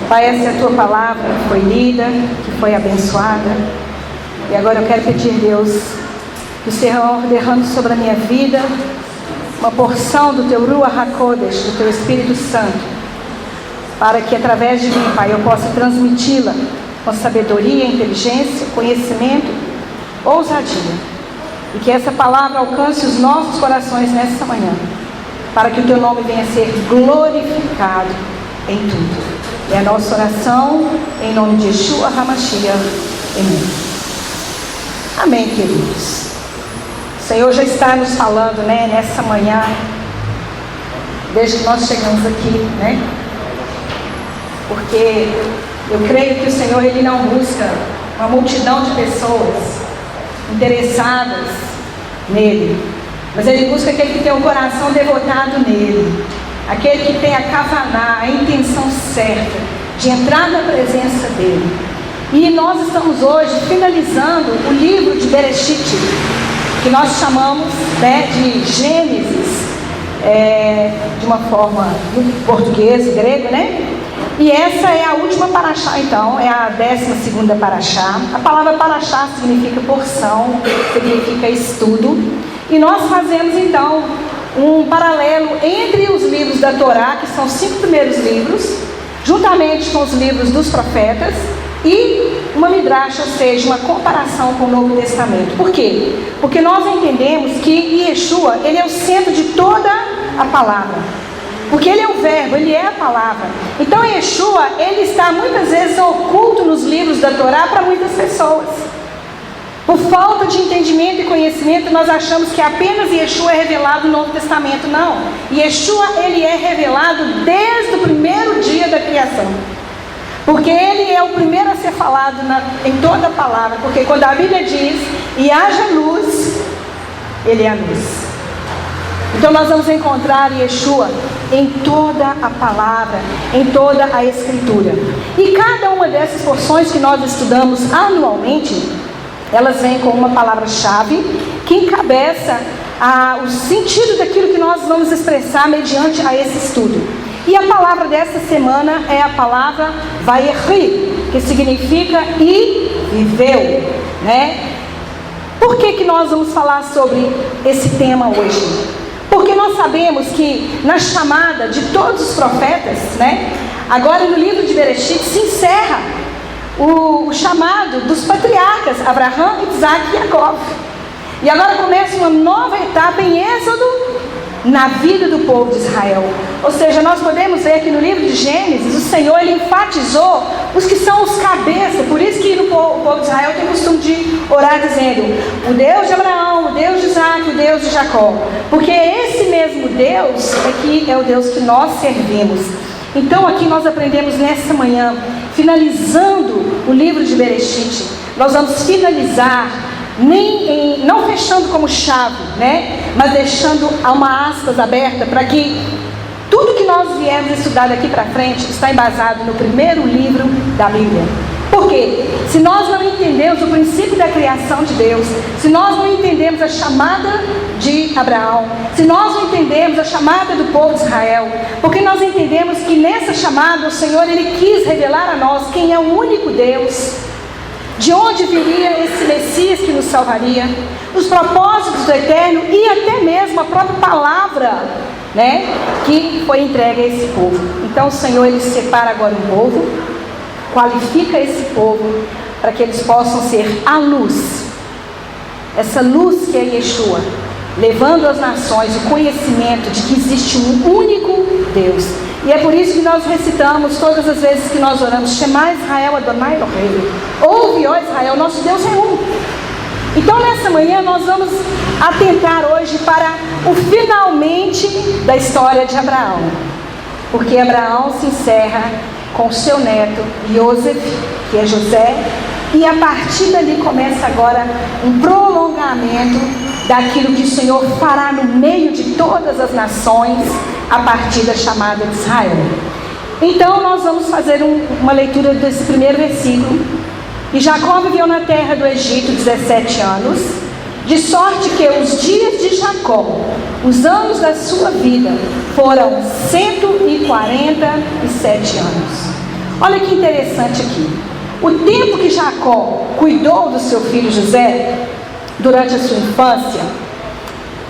Pai, essa é a tua palavra que foi lida, que foi abençoada. E agora eu quero pedir, Deus, que o Senhor derrame sobre a minha vida uma porção do teu Ruach HaKodesh, do teu Espírito Santo, para que através de mim, Pai, eu possa transmiti-la com sabedoria, inteligência, conhecimento, ousadia. E que essa palavra alcance os nossos corações nesta manhã, para que o teu nome venha a ser glorificado em tudo. É a nossa oração, em nome de Yeshua HaMashiach. Amém. Amém, queridos. O Senhor já está nos falando, nessa manhã, desde que nós chegamos aqui, porque eu creio que o Senhor, Ele não busca uma multidão de pessoas interessadas nele, mas Ele busca aquele que tem o coração devotado nele, aquele que tem a kavaná, a intenção certa de entrar na presença dele. E nós estamos hoje finalizando o livro de Bereshit, que nós chamamos de Gênesis, de uma forma em português e grego, E essa é a última paraxá, então, é a 12ª paraxá. A palavra paraxá significa porção, significa estudo. E nós fazemos, então, um paralelo entre os livros da Torá, que são os 5 primeiros livros, juntamente com os livros dos profetas, e uma midrash, ou seja, uma comparação com o Novo Testamento. Por quê? Porque nós entendemos que Yeshua, ele é o centro de toda a palavra. Porque ele é o verbo, ele é a palavra. Então Yeshua, ele está muitas vezes oculto nos livros da Torá para muitas pessoas. Por falta de entendimento e conhecimento, nós achamos que apenas Yeshua é revelado no Novo Testamento. Não. Yeshua, ele é revelado desde o primeiro dia da criação. Porque ele é o primeiro a ser falado em toda a palavra. Porque quando a Bíblia diz, e haja luz, ele é a luz. Então nós vamos encontrar Yeshua em toda a palavra, em toda a Escritura. E cada uma dessas porções que nós estudamos anualmente, elas vêm com uma palavra-chave que encabeça o sentido daquilo que nós vamos expressar mediante a esse estudo. E a palavra dessa semana é a palavra Vayechi, que significa e viveu, Por que nós vamos falar sobre esse tema hoje? Porque nós sabemos que na chamada de todos os profetas, agora no livro de Bereshit se encerra o chamado dos patriarcas Abraão, Isaac e Jacó. E agora começa uma nova etapa em Êxodo na vida do povo de Israel. Ou seja, nós podemos ver que no livro de Gênesis, o Senhor, ele enfatizou os que são os cabeças. Por isso que o povo de Israel tem o costume de orar dizendo, o Deus de Abraão, o Deus de Isaac, o Deus de Jacó. Porque esse mesmo Deus aqui é o Deus que nós servimos. Então aqui nós aprendemos nessa manhã, finalizando o livro de Bereshit, nós vamos finalizar não fechando como chave, mas deixando uma aspas aberta para que tudo que nós viemos estudar daqui para frente está embasado no primeiro livro da Bíblia. Por quê? Se nós não entendemos o princípio da criação de Deus, se nós não entendemos a chamada de Abraão, se nós não entendemos a chamada do povo de Israel, porque nós entendemos que nessa chamada o Senhor, ele quis revelar a nós quem é o único Deus, de onde viria esse Messias que nos salvaria, os propósitos do Eterno e até mesmo a própria palavra, que foi entregue a esse povo. Então o Senhor, ele separa agora um povo, qualifica esse povo para que eles possam ser a luz, essa luz que é Yeshua, levando às nações o conhecimento de que existe um único Deus. E é por isso que nós recitamos todas as vezes que nós oramos, Shema Israel Adonai Eloheinu. Ouve, ó Israel, nosso Deus é um. Então nessa manhã nós vamos atentar hoje para o finalmente da história de Abraão. Porque Abraão se encerra com seu neto Yosef, que é José, e a partir dali começa agora um prolongamento daquilo que o Senhor fará no meio de todas as nações a partir da chamada de Israel. Então nós vamos fazer uma leitura desse primeiro versículo. E Jacó viveu na terra do Egito 17 anos, de sorte que os dias de Jacó, os anos da sua vida, foram 147 anos. Olha que interessante aqui. O tempo que Jacó cuidou do seu filho José, durante a sua infância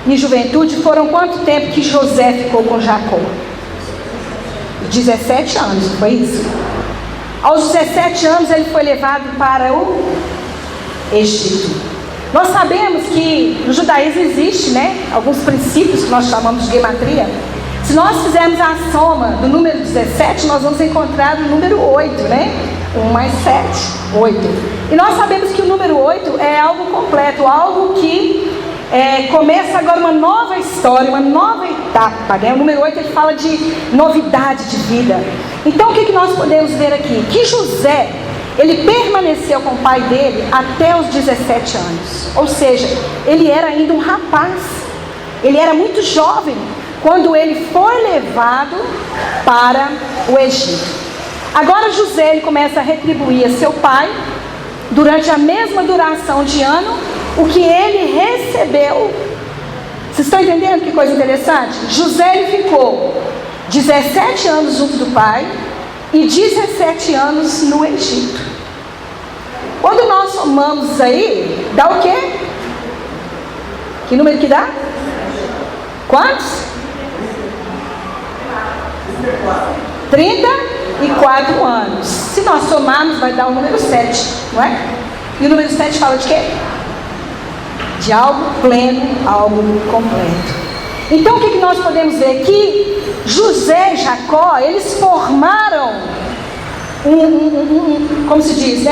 e juventude, foram quanto tempo que José ficou com Jacó? 17 anos, não foi isso? Aos 17 anos ele foi levado para o Egito. Nós sabemos que no judaísmo existe, alguns princípios que nós chamamos de gematria. Se nós fizermos a soma do número 17, nós vamos encontrar o número 8, 1 mais 7, 8. E nós sabemos que o número 8 é algo completo, algo que começa agora uma nova história, uma nova etapa, O número 8 ele fala de novidade de vida. Então o que nós podemos ver aqui? Que José, ele permaneceu com o pai dele até os 17 anos. Ou seja, ele era ainda um rapaz. Ele era muito jovem quando ele foi levado para o Egito. Agora José ele começa a retribuir a seu pai, durante a mesma duração de ano, o que ele recebeu. Vocês estão entendendo que coisa interessante? José ele ficou 17 anos junto do pai e 17 anos no Egito. Quando nós somamos isso aí, dá o quê? Que número que dá? Quantos? 34 anos. Se nós somarmos, vai dar o número 7, não é? E o número 7 fala de quê? De algo pleno, algo completo. Então o que nós podemos ver? Que José e Jacó, eles formaram como se diz,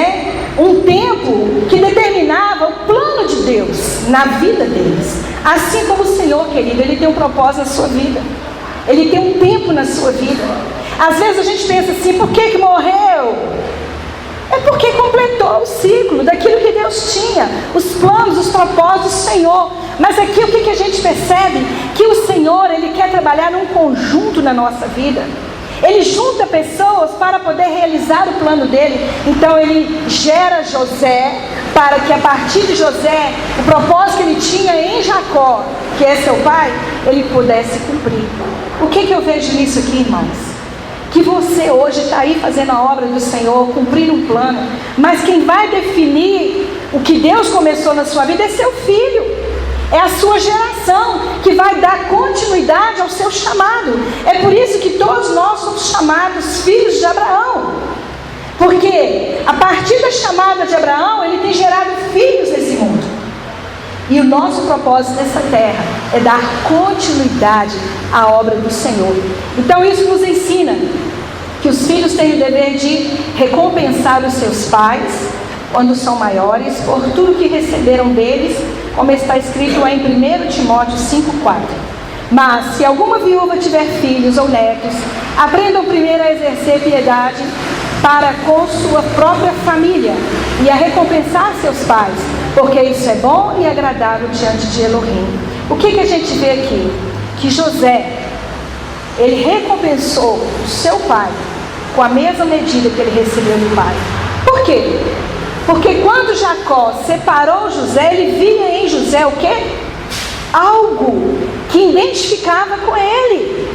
um tempo que determinava o plano de Deus na vida deles. Assim como o Senhor, querido, Ele tem um propósito na sua vida. Ele tem um tempo na sua vida. Às vezes a gente pensa assim, por que morreu? É porque completou o ciclo daquilo que Deus tinha, os planos, os propósitos do Senhor. Mas aqui o que a gente percebe? Que o Senhor, Ele quer trabalhar num conjunto na nossa vida. Ele junta pessoas para poder realizar o plano dele. Então ele gera José, para que a partir de José, o propósito que ele tinha em Jacó, que é seu pai, ele pudesse cumprir. O que eu vejo nisso aqui, irmãos? Que você hoje está aí fazendo a obra do Senhor, cumprindo um plano, mas quem vai definir o que Deus começou na sua vida é seu filho. É a sua geração que vai dar continuidade ao seu chamado. É por isso que todos nós somos chamados filhos de Abraão. Porque a partir da chamada de Abraão, ele tem gerado filhos nesse mundo. E o nosso propósito nessa terra é dar continuidade à obra do Senhor. Então isso nos ensina que os filhos têm o dever de recompensar os seus pais, quando são maiores, por tudo que receberam deles, como está escrito lá em 1 Timóteo 5,4. Mas, se alguma viúva tiver filhos ou netos, aprendam primeiro a exercer piedade para com sua própria família e a recompensar seus pais, porque isso é bom e agradável diante de Elohim. O que a gente vê aqui? Que José, ele recompensou o seu pai com a mesma medida que ele recebeu do pai. Por quê? Porque quando Jacó separou José, ele via em José o quê? Algo que identificava com ele.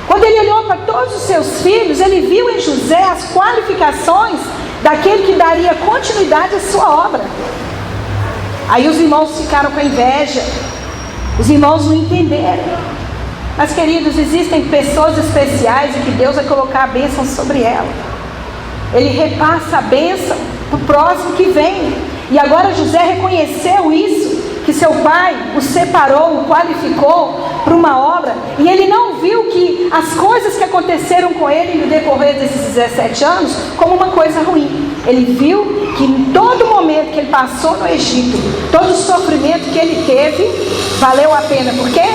Quando ele olhou para todos os seus filhos, ele viu em José as qualificações daquele que daria continuidade à sua obra. Aí os irmãos ficaram com inveja. Os irmãos não entenderam. Mas, queridos, existem pessoas especiais e que Deus vai colocar a bênção sobre ela. Ele repassa a bênção para o próximo que vem. E agora José reconheceu isso, que seu pai o separou, o qualificou para uma obra. E ele não viu que as coisas que aconteceram com ele no decorrer desses 17 anos como uma coisa ruim. Ele viu que em todo momento que ele passou no Egito, todo o sofrimento que ele teve, valeu a pena. Por quê?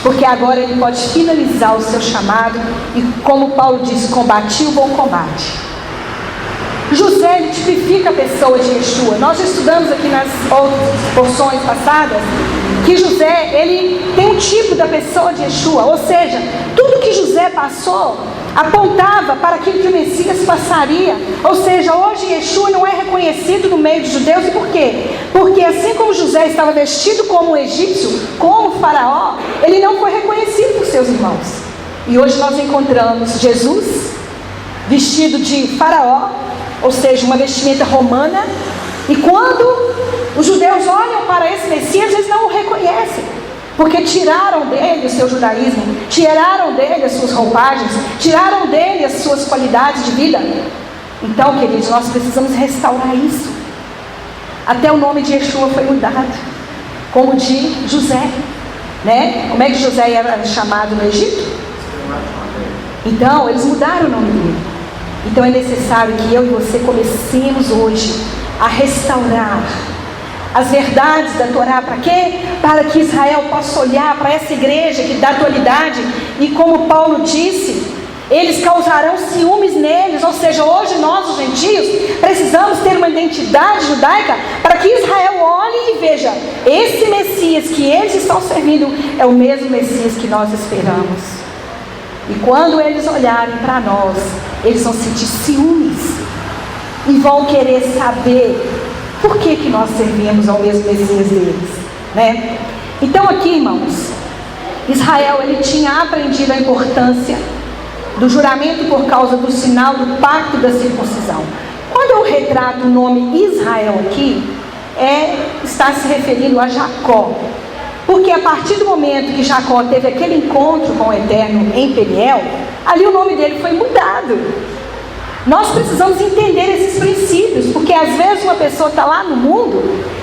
Porque agora ele pode finalizar o seu chamado e, como Paulo diz, combati o bom combate. José, ele tipifica a pessoa de Yeshua. Nós já estudamos aqui nas outras porções passadas que José, ele tem um tipo da pessoa de Yeshua. Ou seja, tudo que José passou apontava para aquilo que o Messias passaria. Ou seja, hoje Yeshua não é reconhecido no meio dos judeus. E por quê? Porque assim como José estava vestido como um egípcio, como um faraó, ele não foi reconhecido por seus irmãos. E hoje nós encontramos Jesus vestido de faraó, ou seja, uma vestimenta romana. E quando os judeus olham para esse Messias, eles não o reconhecem, porque tiraram dele o seu judaísmo, tiraram dele as suas roupagens, tiraram dele as suas qualidades de vida. Então, queridos, nós precisamos restaurar isso. Até o nome de Yeshua foi mudado, como de José, né? Como é que José era chamado no Egito? Então, eles mudaram o nome dele. Então é necessário que eu e você comecemos hoje a restaurar as verdades da Torá. Para quê? Para que Israel possa olhar para essa igreja que da atualidade, e como Paulo disse, eles causarão ciúmes neles. Ou seja, hoje nós, os gentios, precisamos ter uma identidade judaica para que Israel olhe e veja: esse Messias que eles estão servindo é o mesmo Messias que nós esperamos. E quando eles olharem para nós, eles vão sentir ciúmes e vão querer saber por que nós servimos ao mesmo Messias deles, né? Então aqui, irmãos, Israel, ele tinha aprendido a importância do juramento por causa do sinal do pacto da circuncisão. Quando eu retrato o nome Israel aqui, está se referindo a Jacó, porque a partir do momento que Jacó teve aquele encontro com o Eterno em Peniel, ali o nome dele foi mudado. Nós precisamos entender esses princípios, porque às vezes uma pessoa está lá no mundo,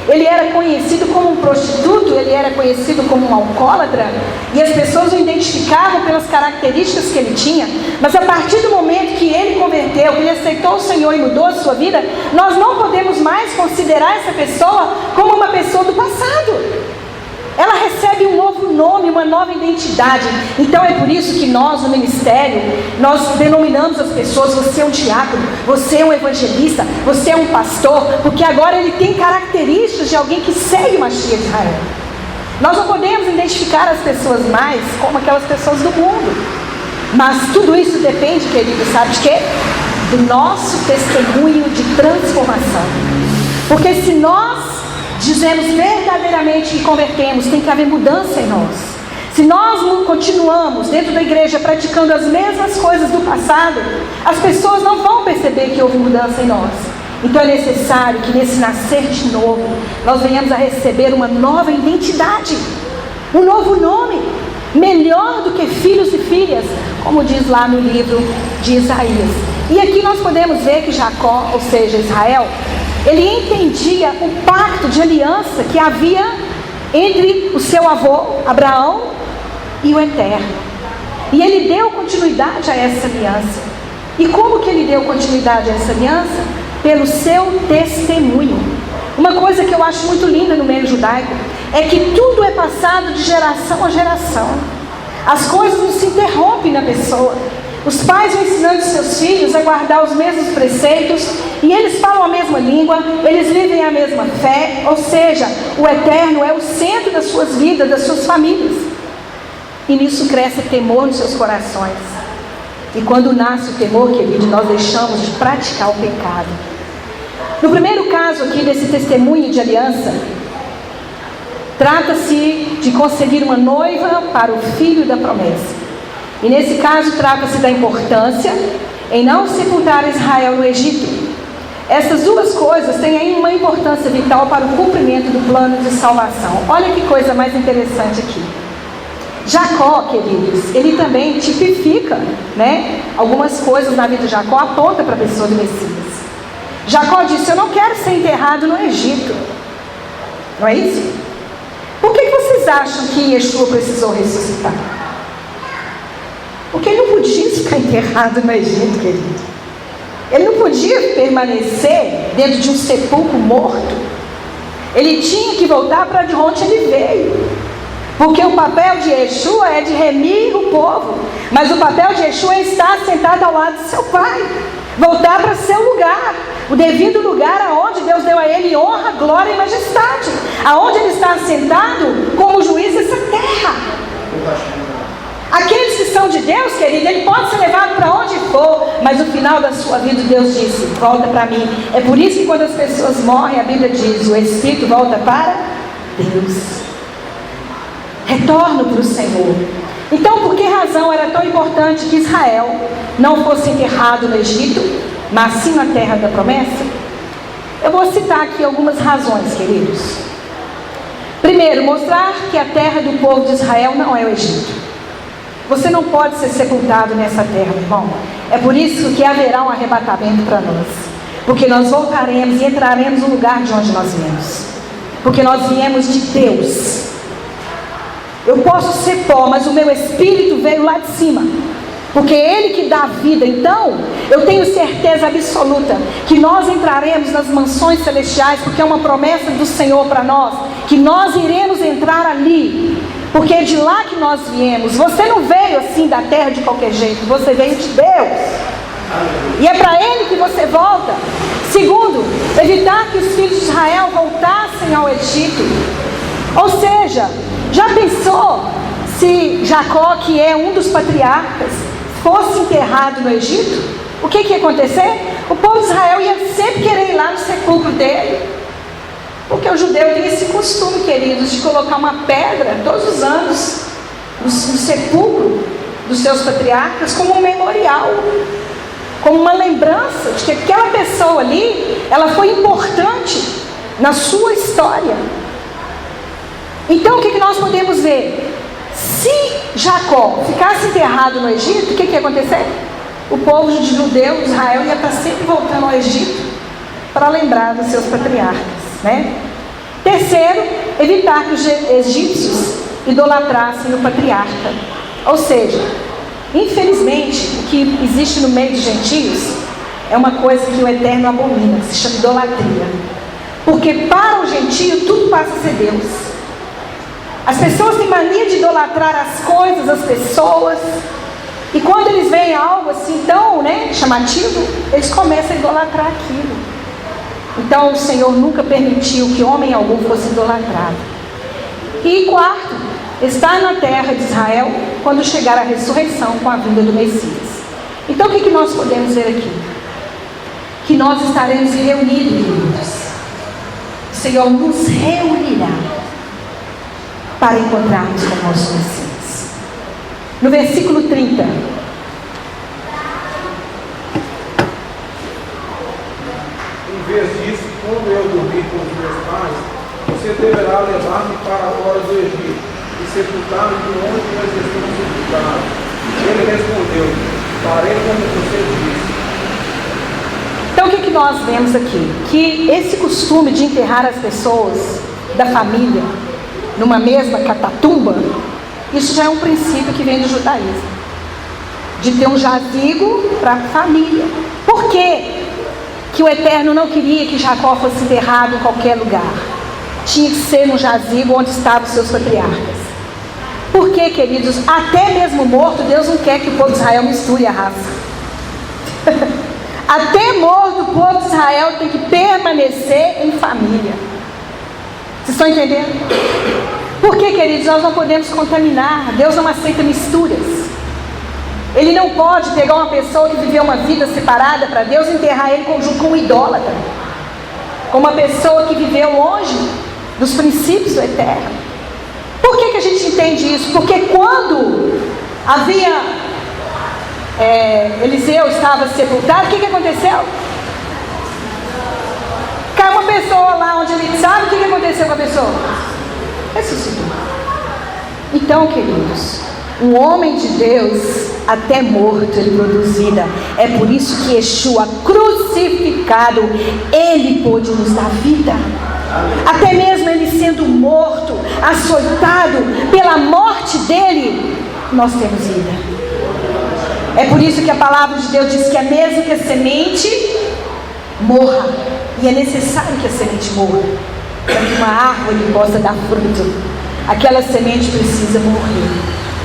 ele era conhecido como um prostituto, ele era conhecido como um alcoólatra, e as pessoas o identificavam pelas características que ele tinha. Mas a partir do momento que ele converteu, que ele aceitou o Senhor e mudou a sua vida, nós não podemos mais considerar essa pessoa como uma pessoa do passado. Ela recebe um novo nome, uma nova identidade. Então é por isso que nós, no ministério, nós denominamos as pessoas: você é um diácono, você é um evangelista, você é um pastor, porque agora ele tem características de alguém que segue o Mashiach de Israel. Nós não podemos identificar as pessoas mais como aquelas pessoas do mundo. Mas tudo isso depende, querido, sabe de quê? Do nosso testemunho de transformação. Porque se nós dizemos verdadeiramente que convertemos, tem que haver mudança em nós. Se nós continuamos dentro da igreja praticando as mesmas coisas do passado, as pessoas não vão perceber que houve mudança em nós. Então é necessário que nesse nascer de novo, nós venhamos a receber uma nova identidade, um novo nome, melhor do que filhos e filhas, como diz lá no livro de Isaías. E aqui nós podemos ver que Jacó, ou seja, Israel, ele entendia o pacto de aliança que havia entre o seu avô, Abraão, e o Eterno. E ele deu continuidade a essa aliança. E como que ele deu continuidade a essa aliança? Pelo seu testemunho. Uma coisa que eu acho muito linda no meio judaico é que tudo é passado de geração a geração. As coisas não se interrompem na pessoa. Os pais vão ensinando seus filhos a guardar os mesmos preceitos, e eles falam a mesma língua, eles vivem a mesma fé, ou seja, o Eterno é o centro das suas vidas, das suas famílias. E nisso cresce temor nos seus corações. E quando nasce o temor, querido, nós deixamos de praticar o pecado. No primeiro caso aqui desse testemunho de aliança, trata-se de conseguir uma noiva para o filho da promessa. E nesse caso trata-se da importância em não sepultar Israel no Egito. Essas duas coisas têm aí uma importância vital para o cumprimento do plano de salvação. Olha que coisa mais interessante aqui. Jacó, queridos, ele também tipifica, né? Algumas coisas na vida de Jacó aponta para a pessoa do Messias. Jacó disse: eu não quero ser enterrado no Egito. Não é isso? Por que vocês acham que Yeshua precisou ressuscitar? Porque ele não podia ficar enterrado no Egito, querido. Ele não podia permanecer dentro de um sepulcro morto. Ele tinha que voltar para de onde ele veio. Porque o papel de Yeshua é de remir o povo. Mas o papel de Yeshua é estar sentado ao lado de seu Pai. Voltar para seu lugar. O devido lugar aonde Deus deu a ele honra, glória e majestade. Aonde ele está sentado como juiz dessa terra. Aqueles que são de Deus, querido, ele pode ser levado para onde for, mas no final da sua vida Deus disse: volta para mim. É por isso que quando as pessoas morrem, a Bíblia diz: o Espírito volta para Deus. Retorno para o Senhor. Então, por que razão era tão importante que Israel não fosse enterrado no Egito, mas sim na terra da promessa? Eu vou citar aqui algumas razões, queridos. Primeiro, mostrar que a terra do povo de Israel não é o Egito. Você não pode ser sepultado nessa terra, meu irmão. É por isso que haverá um arrebatamento para nós. Porque nós voltaremos e entraremos no lugar de onde nós viemos. Porque nós viemos de Deus. Eu posso ser pó, mas o meu espírito veio lá de cima. Porque é Ele que dá vida. Então, eu tenho certeza absoluta que nós entraremos nas mansões celestiais, porque é uma promessa do Senhor para nós, que nós iremos entrar ali. Porque é de lá que nós viemos. Você não veio assim da terra de qualquer jeito, você veio de Deus. E é para Ele que você volta. Segundo, evitar que os filhos de Israel voltassem ao Egito. Ou seja, já pensou se Jacó, que é um dos patriarcas, fosse enterrado no Egito? O que ia acontecer? O povo de Israel ia sempre querer ir lá no sepulcro dele. Porque o judeu tem esse costume, queridos, de colocar uma pedra todos os anos no sepulcro dos seus patriarcas como um memorial, como uma lembrança de que aquela pessoa ali, ela foi importante na sua história. Então o que nós podemos ver? Se Jacó ficasse enterrado no Egito, o que ia acontecer? O povo judeu de Israel ia estar sempre voltando ao Egito para lembrar dos seus patriarcas, né? Terceiro, evitar que os egípcios idolatrassem o patriarca. Ou seja, infelizmente, o que existe no meio dos gentios é uma coisa que o Eterno abomina, que se chama idolatria. Porque para o gentio tudo passa a ser Deus. As pessoas têm mania de idolatrar as coisas, as pessoas. E quando eles veem algo assim tão, chamativo, eles começam a idolatrar aquilo. Então o Senhor nunca permitiu que homem algum fosse idolatrado. E quarto, estar na terra de Israel quando chegar a ressurreição com a vinda do Messias. Então o que nós podemos ver aqui? Que nós estaremos reunidos, queridos. O Senhor nos reunirá para encontrarmos com o nosso Messias. No versículo 30. Em vez disso, quando eu dormir com os meus pais, você deverá levar-me para fora do Egito e sepultar-me de onde nós estamos sepultados. Ele respondeu: farei como você disse. Então o que nós vemos aqui? Que esse costume de enterrar as pessoas da família numa mesma catatumba, isso já é um princípio que vem do judaísmo, de ter um jazigo para a família. Por quê que o Eterno não queria que Jacó fosse enterrado em qualquer lugar? Tinha que ser no jazigo onde estavam os seus patriarcas. Porque, queridos, até mesmo morto, Deus não quer que o povo de Israel misture a raça. Até morto, o povo de Israel tem que permanecer em família. Vocês estão entendendo? Porque, queridos, nós não podemos contaminar. Deus não aceita misturas. Ele não pode pegar uma pessoa que viveu uma vida separada para Deus e enterrar ele junto com um idólatra, com uma pessoa que viveu longe dos princípios do Eterno. Por que a gente entende isso? Porque quando Eliseu estava sepultado, o que aconteceu? Caiu uma pessoa lá onde ele sabe o que aconteceu com a pessoa? Ressuscitou. Então, queridos, um homem de Deus, até morto, ele produz vida. É por isso que Yeshua crucificado, ele pôde nos dar vida. Até mesmo ele sendo morto, açoitado, pela morte dele, nós temos vida. É por isso que a palavra de Deus diz que é mesmo que a semente morra, e é necessário que a semente morra para que uma árvore possa dar fruto. Aquela semente precisa morrer.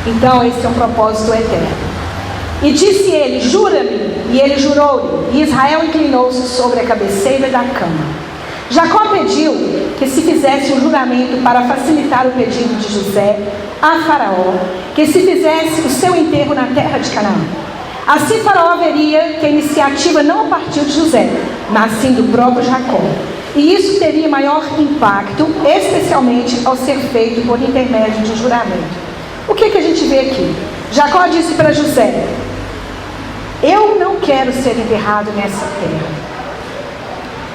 Então esse é um propósito eterno. E disse ele: jura-me. E ele jurou-lhe. E Israel inclinou-se sobre a cabeceira da cama. Jacó pediu que se fizesse um juramento para facilitar o pedido de José a Faraó, que se fizesse o seu enterro na terra de Canaã. Assim Faraó veria que a iniciativa não partiu de José, mas sim do próprio Jacó. E isso teria maior impacto, especialmente ao ser feito por intermédio de um juramento. O que a gente vê aqui? Jacó disse para José: eu não quero ser enterrado nessa terra.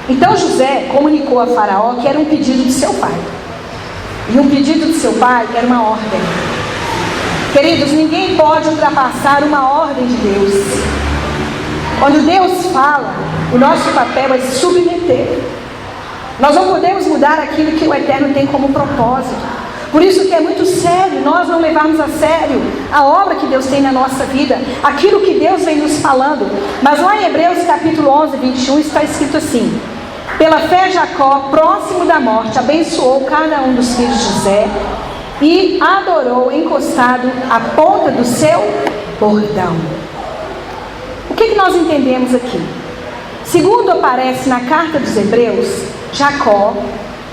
Então José comunicou a Faraó que era um pedido de seu pai. E um pedido de seu pai era uma ordem. Queridos, ninguém pode ultrapassar uma ordem de Deus. Quando Deus fala, o nosso papel é submeter. Nós não podemos mudar aquilo que o Eterno tem como propósito. Por isso que é muito sério nós não levarmos a sério a obra que Deus tem na nossa vida, aquilo que Deus vem nos falando. Mas lá em Hebreus capítulo 11, 21 está escrito assim: pela fé Jacó, próximo da morte, abençoou cada um dos filhos de José e adorou encostado à ponta do seu bordão. O que nós entendemos aqui? Segundo aparece na carta dos Hebreus, Jacó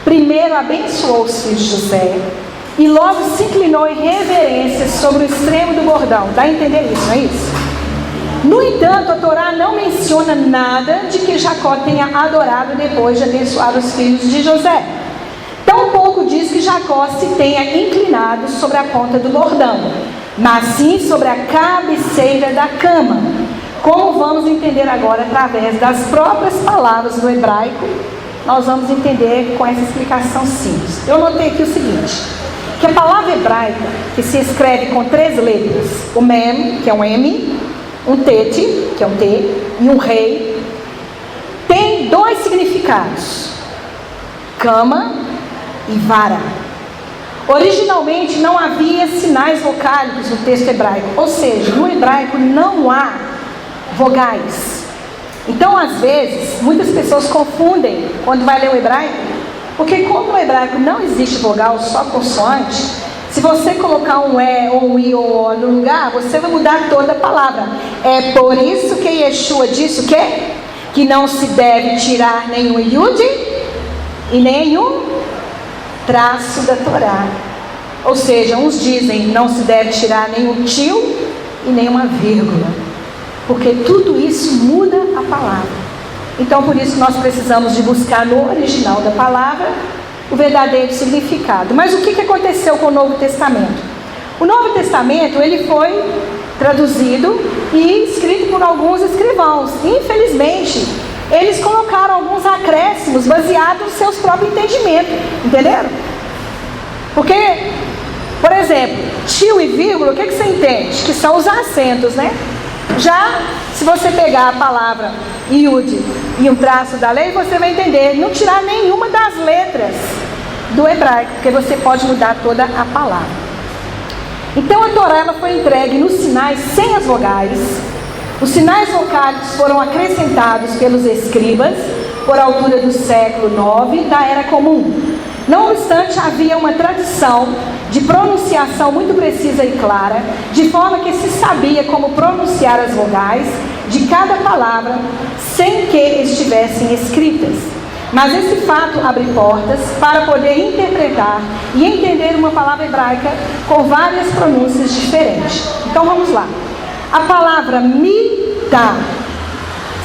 primeiro abençoou os filhos de José e logo se inclinou em reverência sobre o extremo do bordão. Dá a entender isso, não é isso? No entanto, a Torá não menciona nada de que Jacó tenha adorado depois de abençoar os filhos de José. Tampouco diz que Jacó se tenha inclinado sobre a ponta do bordão, mas sim sobre a cabeceira da cama, como vamos entender agora através das próprias palavras do hebraico. Nós vamos entender com essa explicação simples. Eu notei aqui o seguinte, que a palavra hebraica, que se escreve com 3 letras, o mem, que é um M, um tete, que é um T, e um rei, tem 2 significados: cama e vara. Originalmente não havia sinais vocálicos no texto hebraico, ou seja, no hebraico não há vogais. Então, às vezes, muitas pessoas confundem quando vai ler o hebraico, porque como no hebraico não existe vogal, só consoante, se você colocar um E ou um I ou um O no lugar, você vai mudar toda a palavra. É por isso que Yeshua disse o quê? Que não se deve tirar nenhum Yud e nenhum traço da Torá. Ou seja, uns dizem não se deve tirar nenhum tio e nenhuma vírgula, porque tudo isso muda a palavra. Então, por isso nós precisamos de buscar no original da palavra o verdadeiro significado. Mas o que aconteceu com o Novo Testamento? O Novo Testamento, ele foi traduzido e escrito por alguns escrivãos. Infelizmente, eles colocaram alguns acréscimos baseados nos seus próprios entendimentos. Entenderam? Porque, por exemplo, tio e vírgula, o que você entende? Que são os acentos, né? Já, se você pegar a palavra Yud e um traço da lei, você vai entender, não tirar nenhuma das letras do hebraico, porque você pode mudar toda a palavra. Então a Torá ela foi entregue nos sinais sem as vogais. Os sinais vocálicos foram acrescentados pelos escribas por altura do século IX da Era Comum. Não obstante, havia uma tradição de pronunciação muito precisa e clara, de forma que se sabia como pronunciar as vogais de cada palavra sem que estivessem escritas. Mas esse fato abre portas para poder interpretar e entender uma palavra hebraica com várias pronúncias diferentes. Então vamos lá. A palavra mitá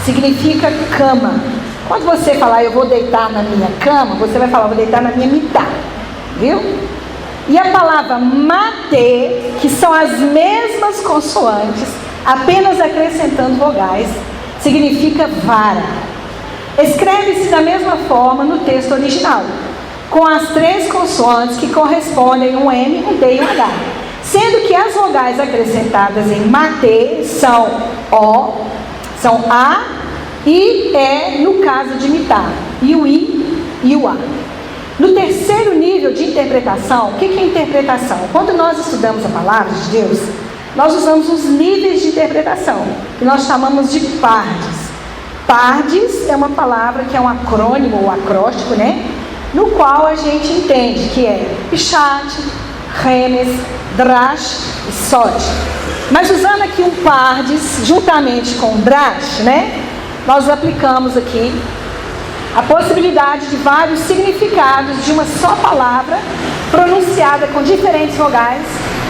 significa cama. Quando você falar eu vou deitar na minha cama, você vai falar eu vou deitar na minha mitá. Viu? E a palavra mate, que são as mesmas consoantes, apenas acrescentando vogais, significa vara. Escreve-se da mesma forma no texto original, com as 3 consoantes que correspondem um M, um D e um H. Sendo que as vogais acrescentadas em mate são O, são A e E no caso de mitá, e o I e o A. No terceiro nível de interpretação, o que é interpretação? Quando nós estudamos a palavra de Deus, nós usamos os níveis de interpretação, que nós chamamos de pardes. Pardes é uma palavra que é um acrônimo ou acróstico, né? No qual a gente entende que é Pshat, Remes, Drash e Sod. Mas usando aqui um pardes juntamente com Drash, né? Nós aplicamos aqui a possibilidade de vários significados de uma só palavra pronunciada com diferentes vogais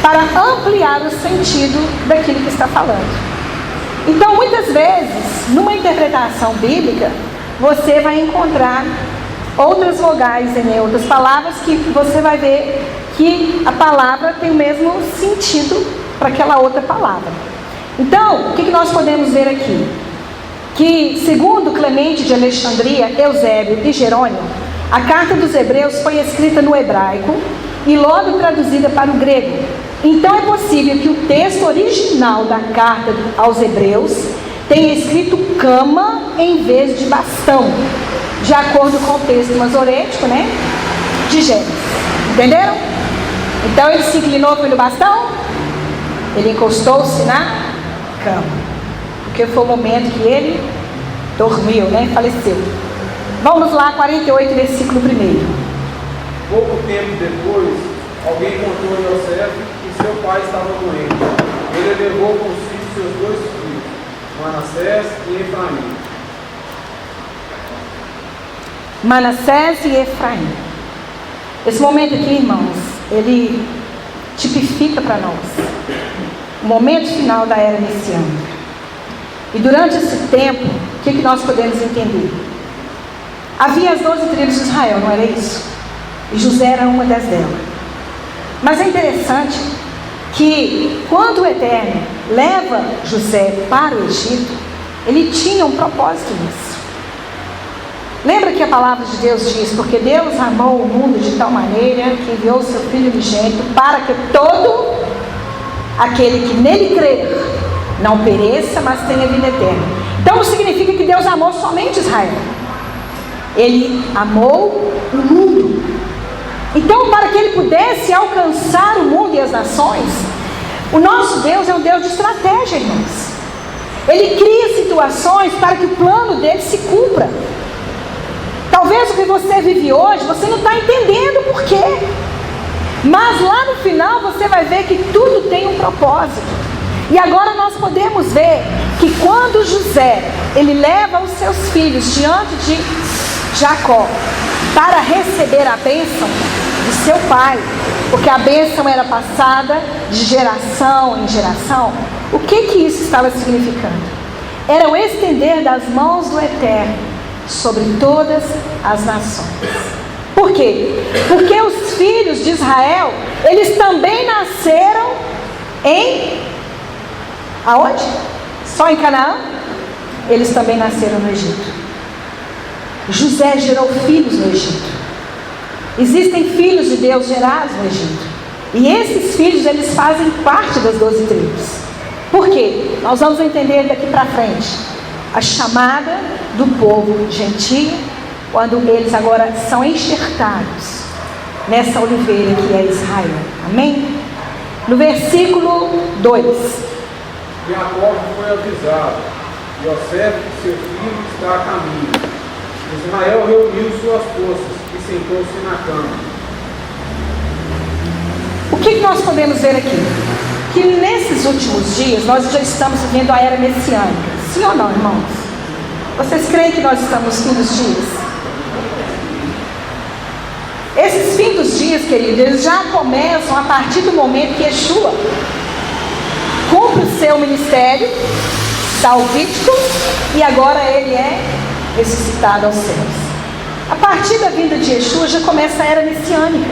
para ampliar o sentido daquilo que está falando. Então, muitas vezes, numa interpretação bíblica, você vai encontrar outras vogais em outras palavras, que você vai ver que a palavra tem o mesmo sentido para aquela outra palavra. Então, o que nós podemos ver aqui? Que, segundo Clemente de Alexandria, Eusébio e Jerônimo, a carta dos Hebreus foi escrita no hebraico e logo traduzida para o grego. Então é possível que o texto original da carta aos Hebreus tenha escrito cama em vez de bastão, de acordo com o texto masorético, de Gênesis. Entenderam? Então ele se inclinou pelo bastão, ele encostou-se na cama, porque foi o momento que ele dormiu, faleceu. Vamos lá, 48, versículo 1. Pouco tempo depois, alguém contou a Yosef que seu pai estava doente. Ele levou consigo seus 2 filhos, Manassés e Efraim. Manassés e Efraim. Esse momento aqui, irmãos, ele tipifica para nós o momento final da era messiânica. E durante esse tempo, o que nós podemos entender? Havia as 12 tribos de Israel, não era isso? E José era uma das delas. Mas é interessante que quando o Eterno leva José para o Egito, ele tinha um propósito nisso. Lembra que a palavra de Deus diz: porque Deus amou o mundo de tal maneira que enviou o seu Filho unigênito para que todo aquele que nele crer não pereça, mas tenha vida eterna. Então não significa que Deus amou somente Israel. Ele amou o mundo. Então, para que ele pudesse alcançar o mundo e as nações, o nosso Deus é um Deus de estratégia, irmãos. Ele cria situações para que o plano dele se cumpra. Talvez o que você vive hoje, você não está entendendo por quê. Mas lá no final você vai ver que tudo tem um propósito. E agora nós podemos ver que quando José, ele leva os seus filhos diante de Jacó para receber a bênção de seu pai, porque a bênção era passada de geração em geração, o que isso estava significando? Era o estender das mãos do Eterno sobre todas as nações. Por quê? Porque os filhos de Israel, eles também nasceram aonde? Só em Canaã? Eles também nasceram no Egito. José gerou filhos no Egito. Existem filhos de Deus gerados no Egito. E esses filhos, eles fazem parte das 12 tribos. Por quê? Nós vamos entender daqui para frente a chamada do povo gentio, quando eles agora são enxertados nessa oliveira que é Israel. Amém? No versículo 2. Jacó foi avisado: Yosef, seu filho, está a caminho. Israel reuniu suas forças e sentou-se na cama. O que nós podemos ver aqui? Que nesses últimos dias nós já estamos vivendo a era messiânica. Sim ou não, irmãos? Vocês creem que nós estamos no fim dos dias? Esses fins dos dias, queridos, eles já começam a partir do momento que Yeshua cumpre o seu ministério salvífico e agora ele é ressuscitado aos céus. A partir da vinda de Yeshua já começa a era messiânica.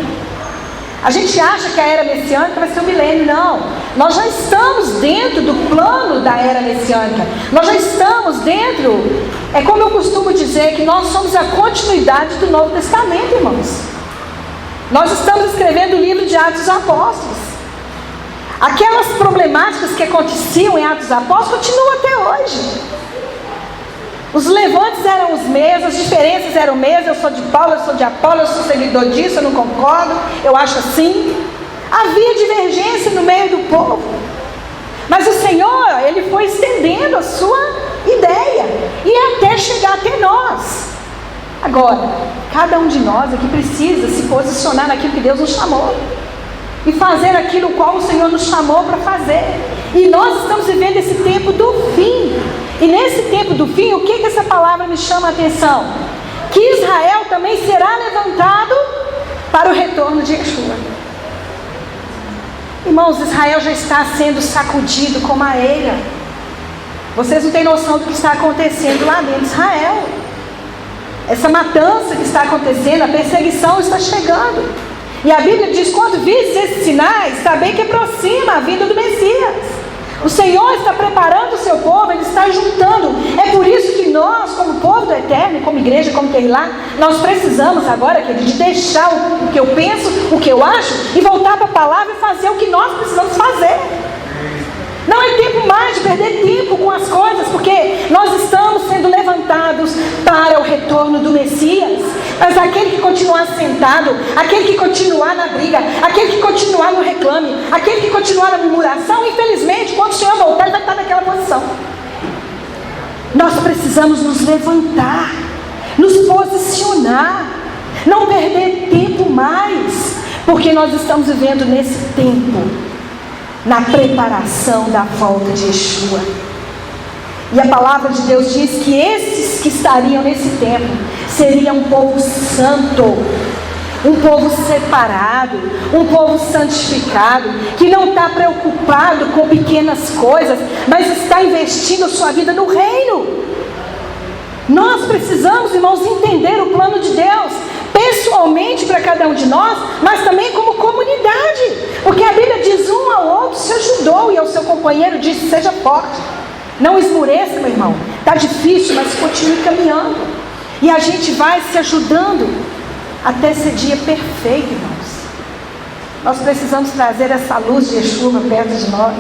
A gente acha que a era messiânica vai ser um milênio. Não, nós já estamos dentro do plano da era messiânica. Nós já estamos dentro. É como eu costumo dizer, que nós somos a continuidade do Novo Testamento, irmãos. Nós estamos escrevendo o livro de Atos dos Apóstolos. Aquelas problemáticas que aconteciam em Atos dos Apóstolos continuam até hoje. Os levantes eram os mesmos, as diferenças eram as mesmas. Eu sou de Paulo, eu sou de Apolo, eu sou seguidor disso, eu não concordo, eu acho assim. Havia divergência no meio do povo. Mas o Senhor, Ele foi estendendo a sua ideia e até chegar até nós. Agora, cada um de nós aqui precisa se posicionar naquilo que Deus nos chamou e fazer aquilo qual o Senhor nos chamou para fazer. E nós estamos vivendo esse tempo do fim. E nesse tempo do fim, o que essa palavra me chama a atenção? Que Israel também será levantado para o retorno de Yeshua. Irmãos, Israel já está sendo sacudido como a eira. Vocês não têm noção do que está acontecendo lá dentro de Israel. essa matança que está acontecendo, a perseguição está chegando. E a Bíblia diz: quando vistes esses sinais, sabei que aproxima a vinda do Messias. O Senhor está preparando o seu povo, Ele está juntando. É por isso que nós, como povo do Eterno, como igreja, como lá, nós precisamos agora, querido, de deixar o que eu penso, o que eu acho, e voltar para a palavra e fazer o que nós precisamos fazer. Não é tempo mais de perder tempo com as coisas, porque nós estamos sendo levantados para o retorno do Messias. Mas aquele que continuar sentado, aquele que continuar na briga, aquele que continuar no reclame, aquele que continuar na murmuração, infelizmente, quando o Senhor voltar, ele vai estar naquela posição. Nós precisamos nos levantar, nos posicionar, não perder tempo mais, porque nós estamos vivendo nesse tempo, na preparação da volta de Yeshua. E a palavra de Deus diz que esses que estariam nesse tempo seriam um povo santo, um povo separado, um povo santificado, que não está preocupado com pequenas coisas, mas está investindo a sua vida no reino. Nós precisamos, irmãos, entender o plano de Deus, pessoalmente para cada um de nós, mas também como comunidade, porque a Bíblia diz: um ao outro se ajudou, e ao seu companheiro disse: seja forte, não esmoreça, meu irmão, está difícil, mas continue caminhando, e a gente vai se ajudando até esse dia perfeito, irmãos. Nós precisamos trazer essa luz de Yeshua perto de nós.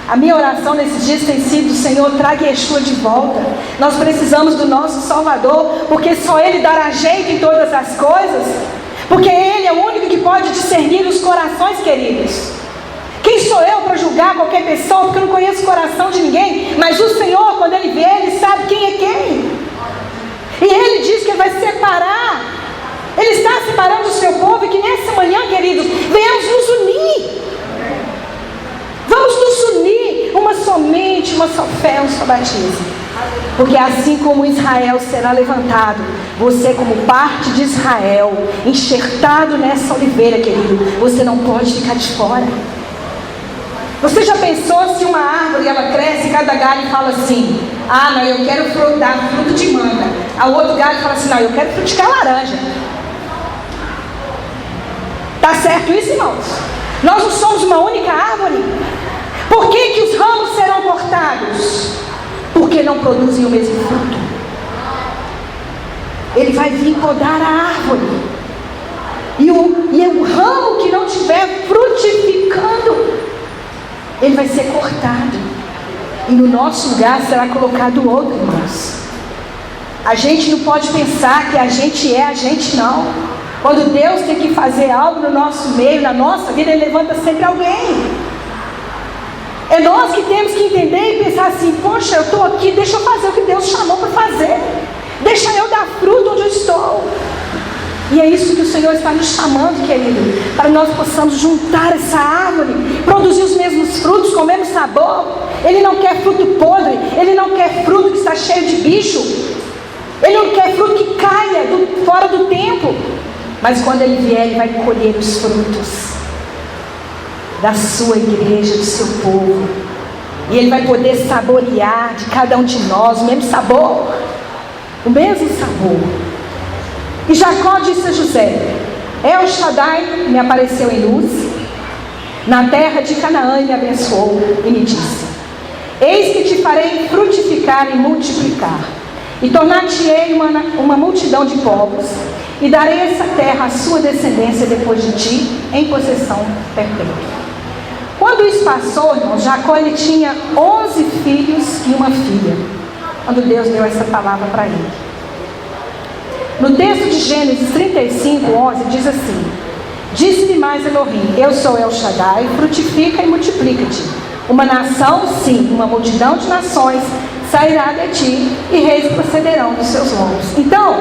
A minha oração nesses dias tem sido: Senhor, traga Yeshua de volta. Nós precisamos do nosso Salvador, porque só Ele dará jeito em todas as coisas, porque Ele é o único que pode discernir os corações, queridos. Quem sou eu para julgar qualquer pessoa, porque eu não conheço o coração de ninguém? Mas o Senhor, quando Ele vê, Ele sabe quem é quem. E Ele diz que Ele vai separar. Ele está separando o seu povo, e que nessa manhã, queridos, venhamos nos unir. Vamos nos unir, uma só mente, uma só fé, um só batismo. Porque assim como Israel será levantado, você, como parte de Israel, enxertado nessa oliveira, querido, você não pode ficar de fora. Você já pensou se uma árvore, ela cresce e cada galho fala assim: ah, não, eu quero dar fruto de manga. O outro galho fala assim: não, eu quero fruticar laranja. Tá certo isso, irmãos? Nós não somos uma única árvore. Por que os ramos serão cortados? Porque não produzem o mesmo fruto. Ele vai vir podar a árvore. E o ramo que não estiver frutificando, ele vai ser cortado. E no nosso lugar será colocado outro, irmãos. A gente não pode pensar que a gente é a gente, não. Quando Deus tem que fazer algo no nosso meio, na nossa vida, Ele levanta sempre alguém. É nós que temos que entender e pensar assim: poxa, eu estou aqui, deixa eu fazer o que Deus chamou para fazer. Deixa eu dar fruto onde eu estou. E é isso que o Senhor está nos chamando, querido, para nós possamos juntar essa árvore, produzir os mesmos frutos com o mesmo sabor. Ele não quer fruto podre, Ele não quer fruto que está cheio de bicho, Ele não quer fruto que caia fora do tempo. Mas quando Ele vier, Ele vai colher os frutos da sua igreja, do seu povo. E Ele vai poder saborear de cada um de nós o mesmo sabor. O mesmo sabor. E Jacó disse a José: El Shaddai me apareceu em luz, na terra de Canaã, e me abençoou, e me disse: eis que te farei frutificar e multiplicar, e tornar-te-ei uma multidão de povos, e darei essa terra à sua descendência depois de ti, em possessão perpétua. Quando isso passou, irmão, Jacó ele tinha 11 filhos e uma filha, quando Deus deu essa palavra para ele. No texto de Gênesis 35, 11, diz assim: disse-lhe mais Elohim: eu sou El Shaddai, frutifica e multiplica-te. Uma nação, sim, uma multidão de nações sairá de ti, e reis procederão dos seus lombos. Então,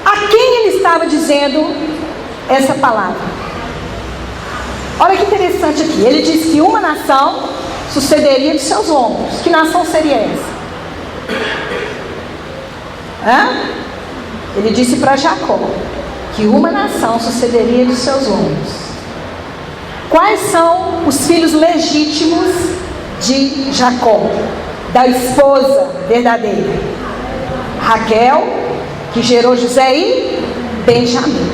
a quem ele estava dizendo essa palavra? Olha que interessante aqui. Ele disse que uma nação sucederia de seus lombos. Que nação seria essa? Ele disse para Jacó que uma nação sucederia de seus lombos. Quais são os filhos legítimos de Jacó, da esposa verdadeira? Raquel que gerou José e Benjamim.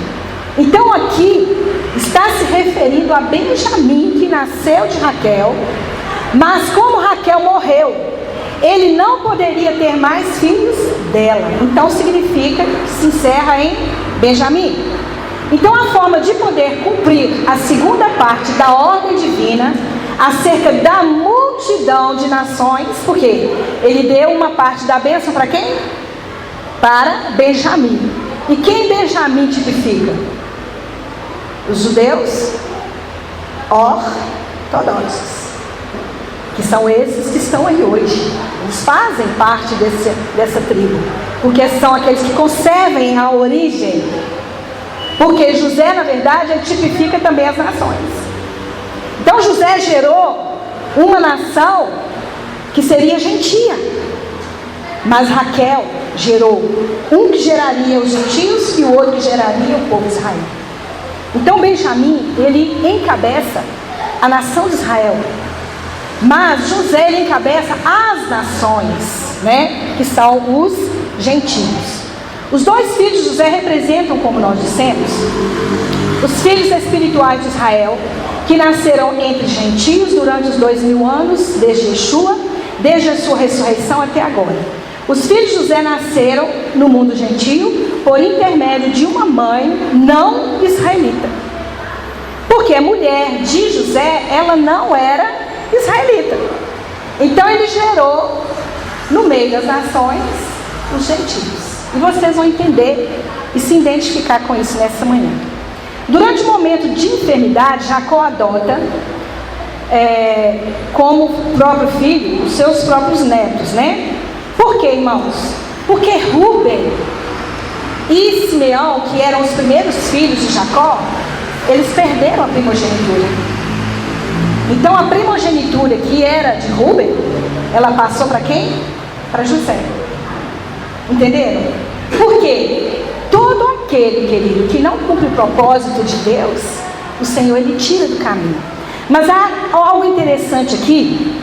Então aqui está se referindo a Benjamim, que nasceu de Raquel, mas como Raquel morreu, ele não poderia ter mais filhos dela. Então significa que se encerra em Benjamim. Então a forma de poder cumprir a segunda parte da ordem divina acerca da multidão de nações, porque ele deu uma parte da bênção para quem? Para Benjamim. E quem Benjamim tipifica? Os judeus ortodoxos, que são esses que estão aí hoje. Eles fazem parte dessa tribo, porque são aqueles que conservem a origem. Porque José, na verdade, ele tipifica também as nações. Então José gerou uma nação que seria gentia, mas Raquel gerou um que geraria os gentios e o outro que geraria o povo de Israel. Então Benjamim, ele encabeça a nação de Israel, mas José, ele encabeça as nações, né, que são os gentios. Os dois filhos de José representam, como nós dissemos, os filhos espirituais de Israel, que nasceram entre gentios durante os 2000 anos, desde Yeshua, desde a sua ressurreição até agora. Os filhos de José nasceram no mundo gentio por intermédio de uma mãe não israelita. Porque a mulher de José, ela não era israelita. Então ele gerou, no meio das nações, os gentios. E vocês vão entender e se identificar com isso nessa manhã. Durante o momento de enfermidade, Jacó adota como próprio filho os seus próprios netos, né? Por quê, irmãos? Porque Rúben e Simeão, que eram os primeiros filhos de Jacó, eles perderam a primogenitura. Então a primogenitura que era de Rúben, ela passou para quem? Para José. Entenderam? Por quê? Todo aquele, querido, que não cumpre o propósito de Deus, o Senhor, ele tira do caminho. Mas há algo interessante aqui,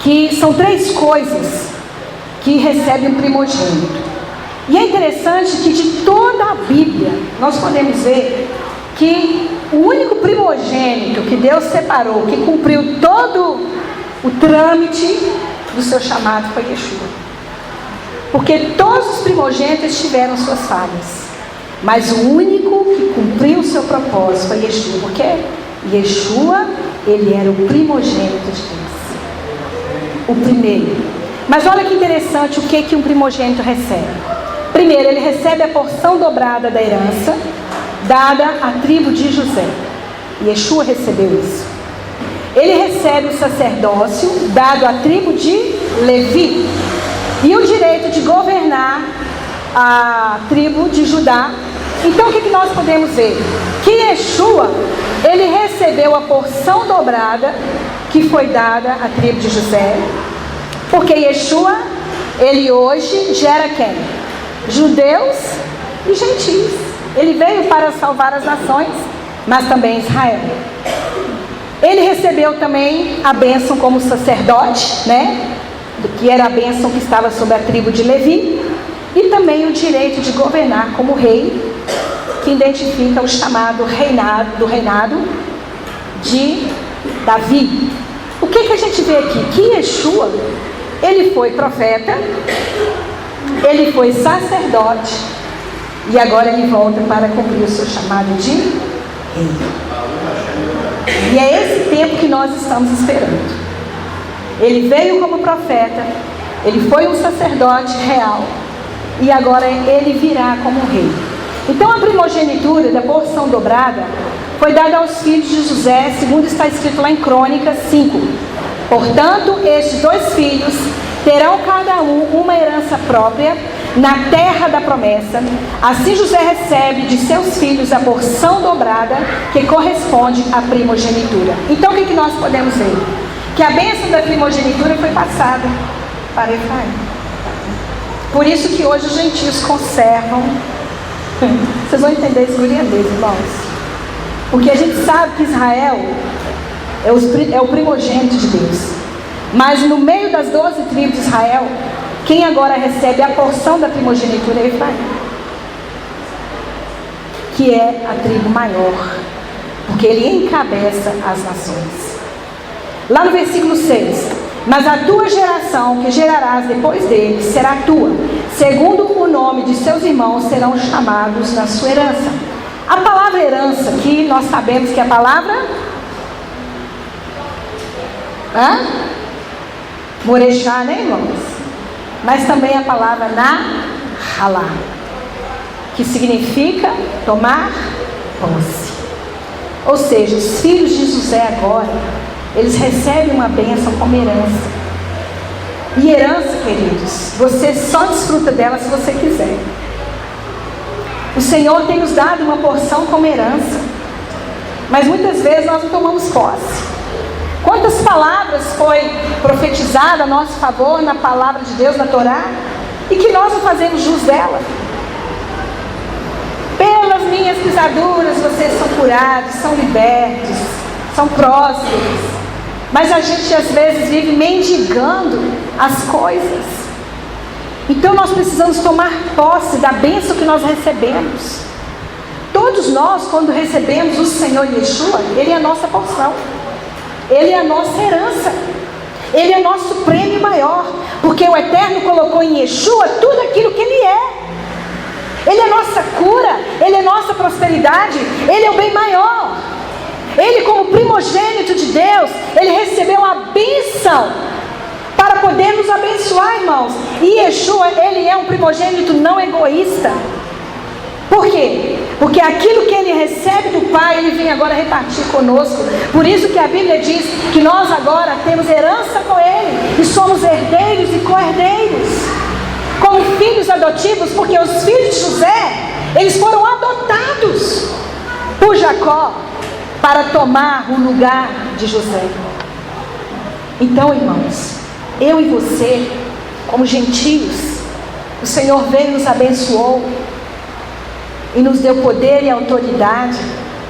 que são 3 coisas que recebem um primogênito. E é interessante que de toda a Bíblia, nós podemos ver que o único primogênito que Deus separou, que cumpriu todo o trâmite do seu chamado, foi Yeshua. Porque todos os primogênitos tiveram suas falhas, mas o único que cumpriu o seu propósito foi Yeshua. Porque Yeshua, ele era o primogênito de Deus, o primeiro. Mas olha que interessante o que um primogênito recebe. Primeiro, ele recebe a porção dobrada da herança dada à tribo de José. Yeshua recebeu isso. Ele recebe o sacerdócio dado à tribo de Levi e o direito de governar a tribo de Judá. Então o que nós podemos ver? Que Yeshua, ele recebeu a porção dobrada que foi dada à tribo de José, porque Yeshua, ele hoje gera quem? Judeus e gentios. Ele veio para salvar as nações, mas também Israel. Ele recebeu também a bênção como sacerdote, né? Que era a bênção que estava sobre a tribo de Levi, e também o direito de governar como rei, que identifica o chamado reinado de Davi. O que a gente vê aqui? Que Yeshua, ele foi profeta, ele foi sacerdote, e agora ele volta para cumprir o seu chamado de rei. E é esse tempo que nós estamos esperando. Ele veio como profeta, ele foi um sacerdote real, e agora ele virá como rei. Então a primogenitura da porção dobrada foi dada aos filhos de José, segundo está escrito lá em Crônicas 5. Portanto, estes 2 filhos terão cada um uma herança própria na terra da promessa. Assim José recebe de seus filhos a porção dobrada que corresponde à primogenitura. Então o que nós podemos ver? Que a bênção da primogenitura foi passada para Efraim. Por isso que hoje os gentios conservam. Vocês vão entender isso, irmãos. Porque a gente sabe que Israel é o primogênito de Deus. Mas no meio das 12 tribos de Israel, quem agora recebe a porção da primogenitura é Efraim. que é a tribo maior, porque ele encabeça as nações. Lá no versículo 6: mas a tua geração que gerarás depois dele será tua, segundo o nome de seus irmãos serão chamados na sua herança. A palavra herança aqui, nós sabemos que é a palavra morejá, né, irmãos? Mas também a palavra nahalá, que significa tomar posse. Ou seja, os filhos de José agora, eles recebem uma bênção como herança. E herança, queridos, você só desfruta dela se você quiser. O Senhor tem nos dado uma porção como herança, mas muitas vezes nós não tomamos posse. Quantas palavras foi profetizada a nosso favor na palavra de Deus, na Torá, e que nós não fazemos jus dela? Pelas minhas pisaduras vocês são curados, são libertos, são prósperos. Mas a gente às vezes vive mendigando as coisas. Então nós precisamos tomar posse da bênção que nós recebemos. Todos nós, quando recebemos o Senhor Yeshua, Ele é a nossa porção, Ele é a nossa herança, Ele é nosso prêmio maior, porque o Eterno colocou em Yeshua tudo aquilo que Ele é. Ele é a nossa cura, Ele é a nossa prosperidade, Ele é o bem maior. Ele, como primogênito de Deus, Ele recebeu a bênção para poder nos abençoar, irmãos. E Yeshua, Ele é um primogênito não egoísta. Por quê? Porque aquilo que Ele recebe do Pai, Ele vem agora repartir conosco. Por isso que a Bíblia diz que nós agora temos herança com Ele, e somos herdeiros e co-herdeiros, como filhos adotivos, porque os filhos de José, eles foram adotados por Jacó para tomar o lugar de José. Então, irmãos, eu e você, como gentios, o Senhor veio e nos abençoou e nos deu poder e autoridade,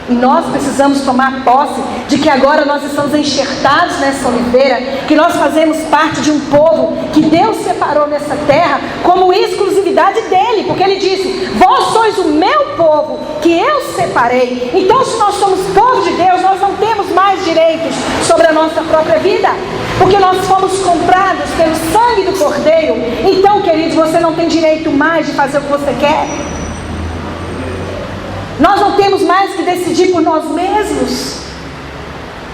e nós precisamos tomar posse de que agora nós estamos enxertados nessa oliveira, que nós fazemos parte de um povo que Deus separou nessa terra como exclusividade dele, porque Ele disse: vós sois o meu povo que eu separei. Então, se nós somos povo de Deus, nós não temos mais direitos sobre a nossa própria vida, porque nós fomos comprados pelo sangue do Cordeiro. Então, queridos, você não tem direito mais de fazer o que você quer. Nós não temos mais que decidir por nós mesmos.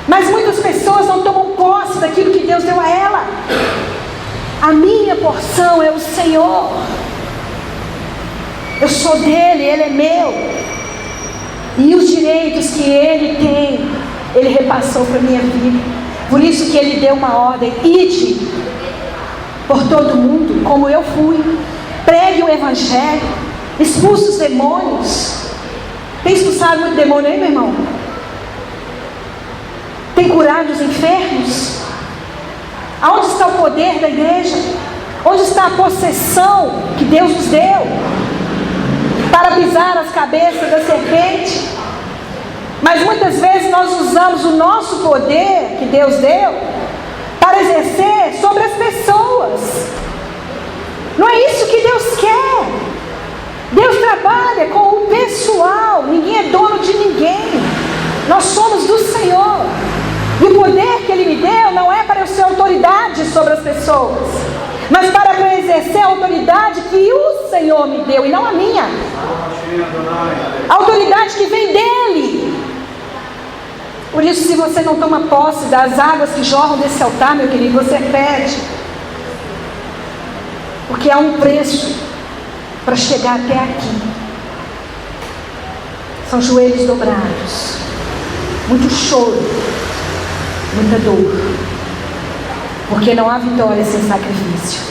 Mas muitas pessoas não tomam posse daquilo que Deus deu a ela. A minha porção é o Senhor. Eu sou dele, Ele é meu. E os direitos que Ele tem, Ele repassou para a minha vida. Por isso que Ele deu uma ordem: ide por todo mundo, como eu fui. Pregue o Evangelho, expulse os demônios. Tem expulsado muito demônio aí, meu irmão? Tem curado os enfermos? Aonde está o poder da igreja? Onde está a possessão que Deus nos deu para pisar as cabeças da serpente? Mas muitas vezes nós usamos o nosso poder que Deus deu para exercer sobre as pessoas. Não é isso que Deus quer. Deus trabalha com o pessoal. Ninguém é dono de ninguém. Nós somos do Senhor. E o poder que Ele me deu não é para eu ser autoridade sobre as pessoas, mas para eu exercer a autoridade que o Senhor me deu, e não a minha. A autoridade que vem dEle. Por isso, se você não toma posse das águas que jorram desse altar, meu querido, você perde. Porque há um preço para chegar até aqui. São joelhos dobrados, muito choro, muita dor, porque não há vitória sem sacrifício.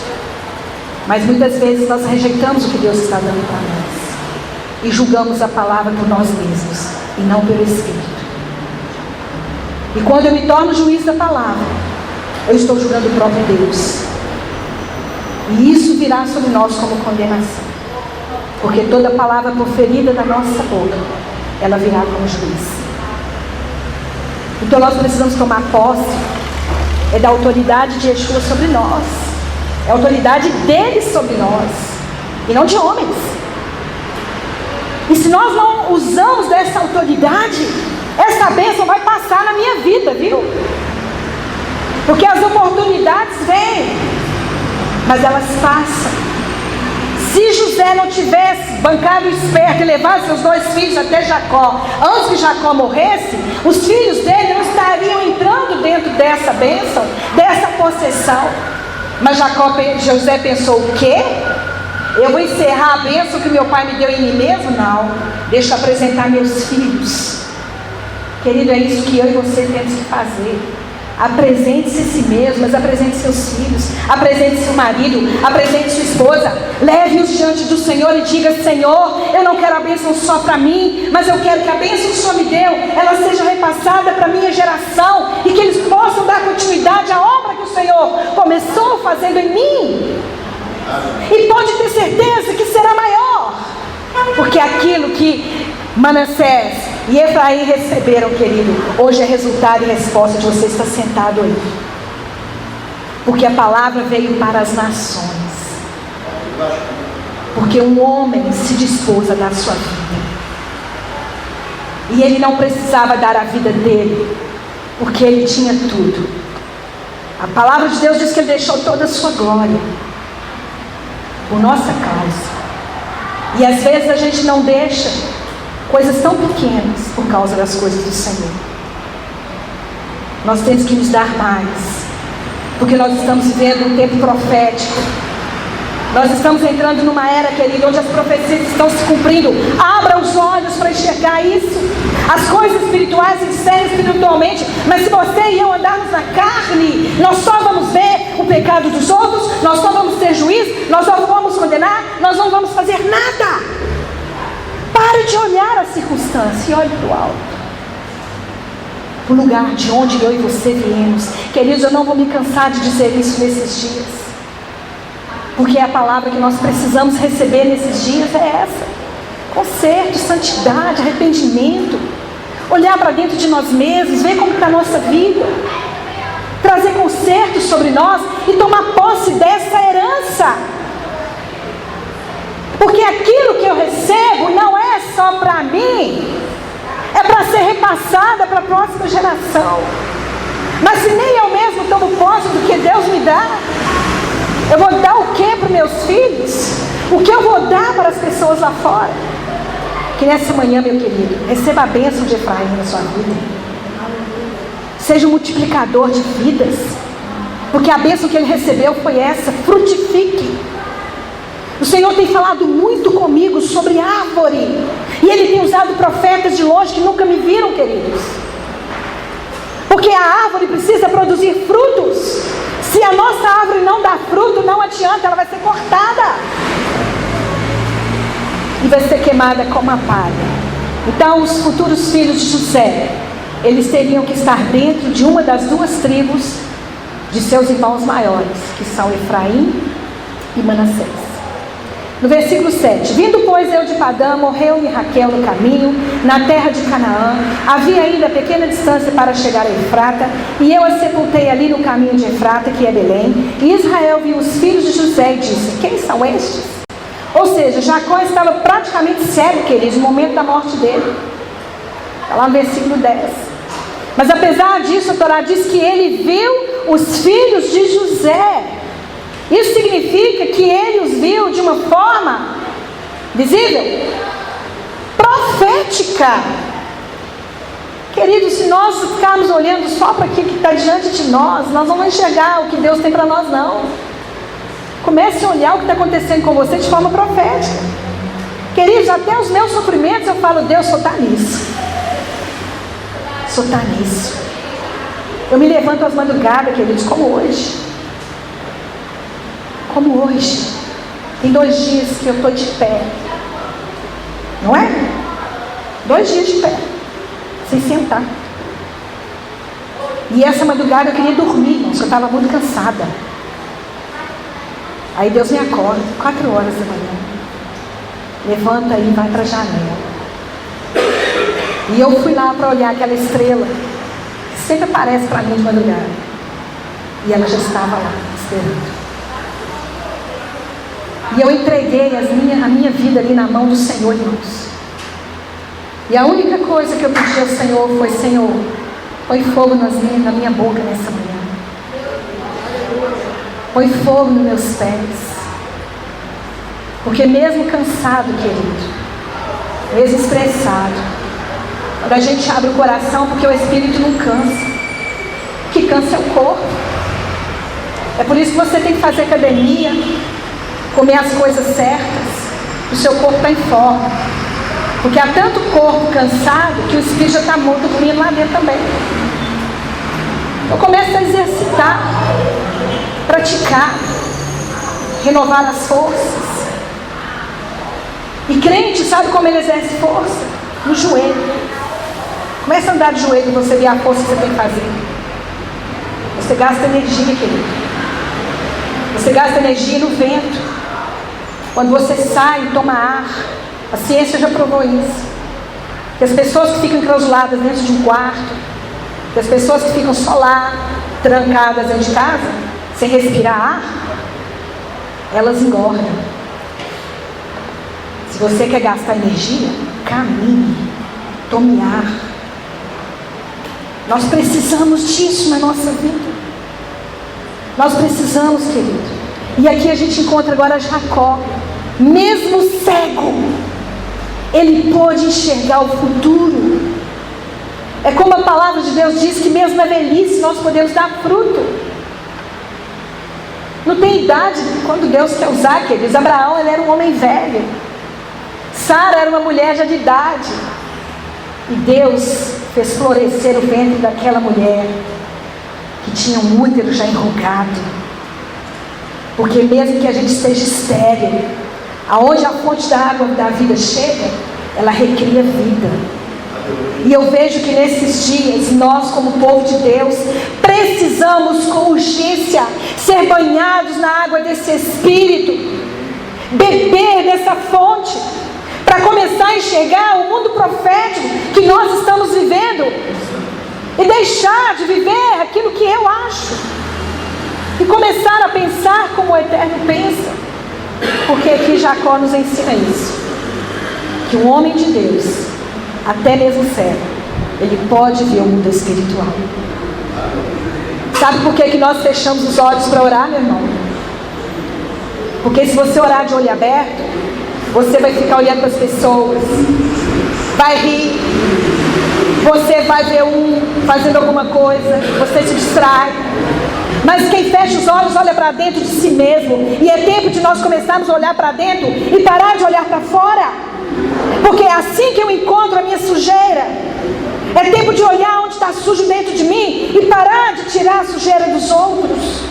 Mas muitas vezes nós rejeitamos o que Deus está dando para nós e julgamos a palavra por nós mesmos e não pelo Espírito. E quando eu me torno juiz da palavra, eu estou julgando o próprio Deus, e isso virá sobre nós como condenação. Porque toda palavra proferida da nossa boca, ela virá como juiz. Então nós precisamos tomar posse da autoridade de Yeshua sobre nós. É a autoridade dele sobre nós, e não de homens. E se nós não usamos dessa autoridade, essa bênção vai passar na minha vida, viu? Porque as oportunidades vêm, mas elas passam. Se José não tivesse bancado esperto e levado seus 2 filhos até Jacó, antes que Jacó morresse, os filhos dele não estariam entrando dentro dessa bênção, dessa possessão. Mas José pensou: o quê? Eu vou encerrar a bênção que meu pai me deu em mim mesmo? Não, deixa eu apresentar meus filhos. Querido, é isso que eu e você temos que fazer. Apresente-se a si mesmo, mas apresente seus filhos, apresente seu marido, apresente sua esposa. Leve-os diante do Senhor e diga: Senhor, eu não quero a bênção só para mim, mas eu quero que a bênção que o Senhor me deu, ela seja repassada para a minha geração, e que eles possam dar continuidade à obra que o Senhor começou fazendo em mim. E pode ter certeza que será maior, porque aquilo que Manassés e Efraim receberam, querido, hoje é resultado e resposta de você estar sentado aí. Porque a palavra veio para as nações. Porque um homem se dispôs a dar a sua vida. E ele não precisava dar a vida dele, porque ele tinha tudo. A palavra de Deus diz que ele deixou toda a sua glória por nossa causa. E às vezes a gente não deixa coisas tão pequenas por causa das coisas do Senhor. Nós temos que nos dar mais, porque nós estamos vivendo um tempo profético. Nós estamos entrando numa era, querido, onde as profecias estão se cumprindo. Abra os olhos para enxergar isso. As coisas espirituais se discernem espiritualmente. Mas se você e eu andarmos na carne, nós só vamos ver o pecado dos outros, nós só vamos ter juízo, nós não vamos condenar, nós não vamos fazer nada. Pare de olhar a circunstância e olhe para o alto, o lugar de onde eu e você viemos. Queridos, eu não vou me cansar de dizer isso nesses dias, porque a palavra que nós precisamos receber nesses dias é essa: conserto, santidade, arrependimento, olhar para dentro de nós mesmos, ver como está a nossa vida, trazer conserto sobre nós e tomar posse dessa herança. Porque aquilo que eu recebo não é só para mim, é para ser repassada para a próxima geração. Mas se nem eu mesmo tomo posse do que Deus me dá, eu vou dar o que para os meus filhos? O que eu vou dar para as pessoas lá fora? Que nessa manhã, meu querido, receba a bênção de Efraim na sua vida. Seja um multiplicador de vidas, porque a bênção que ele recebeu foi essa: frutifique. O Senhor tem falado muito comigo sobre árvore, e Ele tem usado profetas de longe que nunca me viram, queridos. Porque a árvore precisa produzir frutos. Se a nossa árvore não dá fruto, não adianta, ela vai ser cortada e vai ser queimada como a palha. Então os futuros filhos de José, eles teriam que estar dentro de uma das 2 tribos de seus irmãos maiores, que são Efraim e Manassés. No versículo 7: vindo, pois, eu de Padã, morreu-me Raquel no caminho, na terra de Canaã. Havia ainda pequena distância para chegar a Efrata, e eu a sepultei ali no caminho de Efrata, que é Belém. E Israel viu os filhos de José e disse: quem são estes? Ou seja, Jacó estava praticamente cego, queridos, no momento da morte dele. Está lá no versículo 10. Mas apesar disso, a Torá diz que ele viu os filhos de José. Isso significa que ele os viu de uma forma visível, profética. Queridos, se nós ficarmos olhando só para aquilo que está diante de nós, nós não vamos enxergar o que Deus tem para nós, não. Comece a olhar o que está acontecendo com você de forma profética. Queridos, até os meus sofrimentos eu falo: Deus, só está nisso. Só está nisso. Eu me levanto às madrugadas, queridos, como hoje. Como hoje. Tem 2 dias que eu estou de pé. Não é? 2 dias de pé, sem sentar. E essa madrugada eu queria dormir, irmãos, eu estava muito cansada. Aí Deus me acorda, 4 horas da manhã. Levanta aí e vai para a janela. E eu fui lá para olhar aquela estrela que sempre aparece para mim de madrugada. E ela já estava lá, esperando. E eu entreguei a minha vida ali na mão do Senhor, irmãos. E a única coisa que eu pedi ao Senhor foi: Senhor, põe fogo na minha boca nessa manhã. Põe fogo nos meus pés. Porque mesmo cansado, querido, mesmo estressado, quando a gente abre o coração, porque o Espírito não cansa. O que cansa é o corpo. É por isso que você tem que fazer academia, comer as coisas certas, o seu corpo está em forma. Porque há tanto corpo cansado que o Espírito já está dormindo lá dentro também. Então começa a exercitar, praticar, renovar as forças. E crente, sabe como ele exerce força? No joelho. Começa a andar de joelho e você vê a força que você tem que fazer. Você gasta energia, querido. Você gasta energia no vento. Quando você sai e toma ar. A ciência já provou isso. Que as pessoas que ficam enclausuladas dentro de um quarto, que as pessoas que ficam só lá, trancadas dentro de casa, sem respirar ar, elas engordam. Se você quer gastar energia, caminhe, tome ar. Nós precisamos disso na nossa vida. Nós precisamos, querido. E aqui a gente encontra agora Jacó. Mesmo cego, ele pôde enxergar o futuro. É como a palavra de Deus diz, que mesmo na velhice nós podemos dar fruto. Não tem idade quando Deus quer usar, queridos. Abraão, ele era um homem velho. Sara era uma mulher já de idade. E Deus fez florescer o ventre daquela mulher que tinha um útero já enrugado. Porque mesmo que a gente esteja estéril, aonde a fonte da água da vida chega, ela recria vida. E eu vejo que nesses dias, nós como povo de Deus, precisamos com urgência ser banhados na água desse Espírito, beber dessa fonte, para começar a enxergar o mundo profético que nós estamos vivendo, e deixar de viver aquilo que eu acho, e começar a pensar como o Eterno pensa. Porque aqui Jacó nos ensina isso, que um homem de Deus, até mesmo cego, ele pode ver o mundo espiritual. Sabe por que nós fechamos os olhos para orar, meu irmão? Porque se você orar de olho aberto, você vai ficar olhando para as pessoas, vai rir, você vai ver fazendo alguma coisa, você se distrai. Mas quem fecha os olhos olha para dentro de si mesmo. E é tempo de nós começarmos a olhar para dentro e parar de olhar para fora. Porque é assim que eu encontro a minha sujeira. É tempo de olhar onde está sujo dentro de mim e parar de tirar a sujeira dos outros.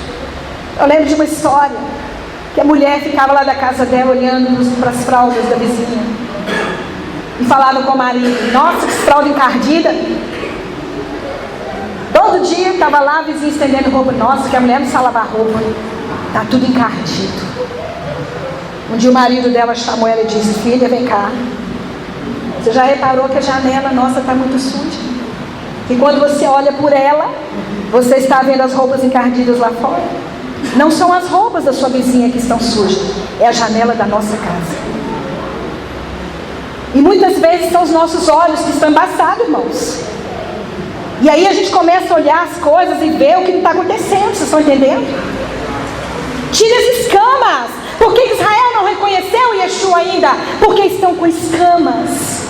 Eu lembro de uma história que a mulher ficava lá da casa dela olhando para as fraldas da vizinha e falava com o marido: nossa, que fralda encardida. Todo dia estava lá a vizinha estendendo roupa. Nossa, que a mulher não sabe lavar roupa, está tudo encardido. Um dia o marido dela chamou ela e disse: filha, vem cá, você já reparou que a janela nossa está muito suja? E quando você olha por ela, você está vendo as roupas encardidas lá fora? Não são as roupas da sua vizinha que estão sujas, é a janela da nossa casa. E muitas vezes são os nossos olhos que estão embaçados, irmãos. E aí a gente começa a olhar as coisas e ver o que não está acontecendo. Vocês estão entendendo? Tire as escamas. Por que Israel não reconheceu Yeshua ainda? Porque estão com escamas.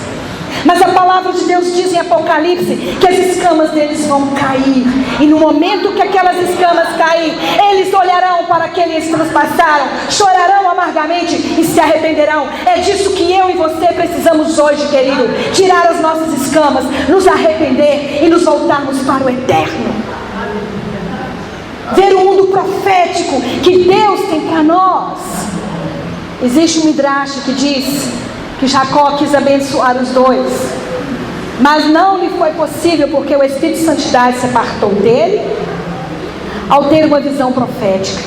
Mas a palavra de Deus diz em Apocalipse que as escamas deles vão cair. E no momento que aquelas escamas caírem, eles olharão para aqueles que nos passaram, chorarão amargamente e se arrependerão. É disso que eu e você precisamos hoje, querido. Tirar as nossas escamas, nos arrepender e nos voltarmos para o Eterno. Ver o mundo profético que Deus tem para nós. Existe um midrash que diz que Jacó quis abençoar os dois, mas não lhe foi possível, porque o Espírito de Santidade se apartou dele, ao ter uma visão profética,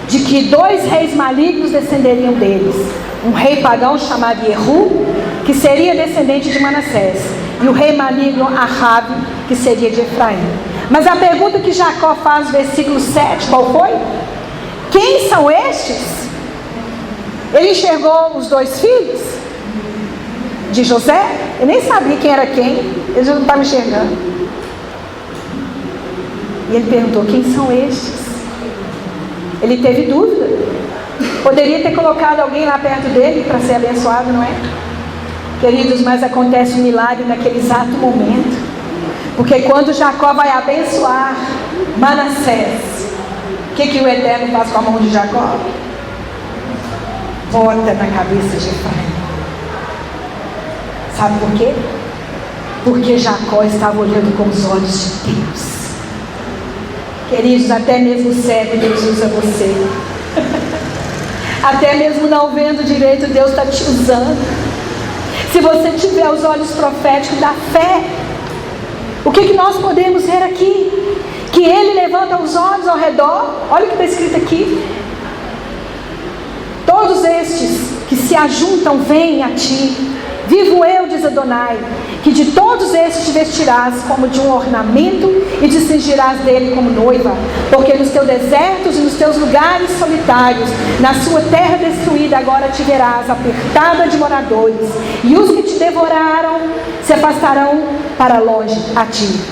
de que 2 reis malignos descenderiam deles, um rei pagão chamado Jehu, que seria descendente de Manassés, e o rei maligno Ahabe, que seria de Efraim. Mas a pergunta que Jacó faz no versículo 7, qual foi? Quem são estes? Ele enxergou os 2 filhos? de José? Eu nem sabia quem era quem, ele já não estava enxergando. E ele perguntou: quem são estes? Ele teve dúvida. Poderia ter colocado alguém lá perto dele para ser abençoado, não é? Queridos, mas acontece um milagre naquele exato momento. Porque quando Jacó vai abençoar Manassés, o que o Eterno faz com a mão de Jacó? Bota na cabeça de Efraim. Sabe por quê? Porque Jacó estava olhando com os olhos de Deus. Queridos, até mesmo cego Deus usa você. Até mesmo não vendo direito, Deus está te usando. Se você tiver os olhos proféticos da fé, o que nós podemos ver aqui? Que Ele levanta os olhos ao redor. Olha o que está escrito aqui: todos estes que se ajuntam vêm a ti. Vivo eu, diz Adonai, que de todos estes te vestirás como de um ornamento e te cingirás dele como noiva, porque nos teus desertos e nos teus lugares solitários, na sua terra destruída, agora te verás apertada de moradores, e os que te devoraram se afastarão para longe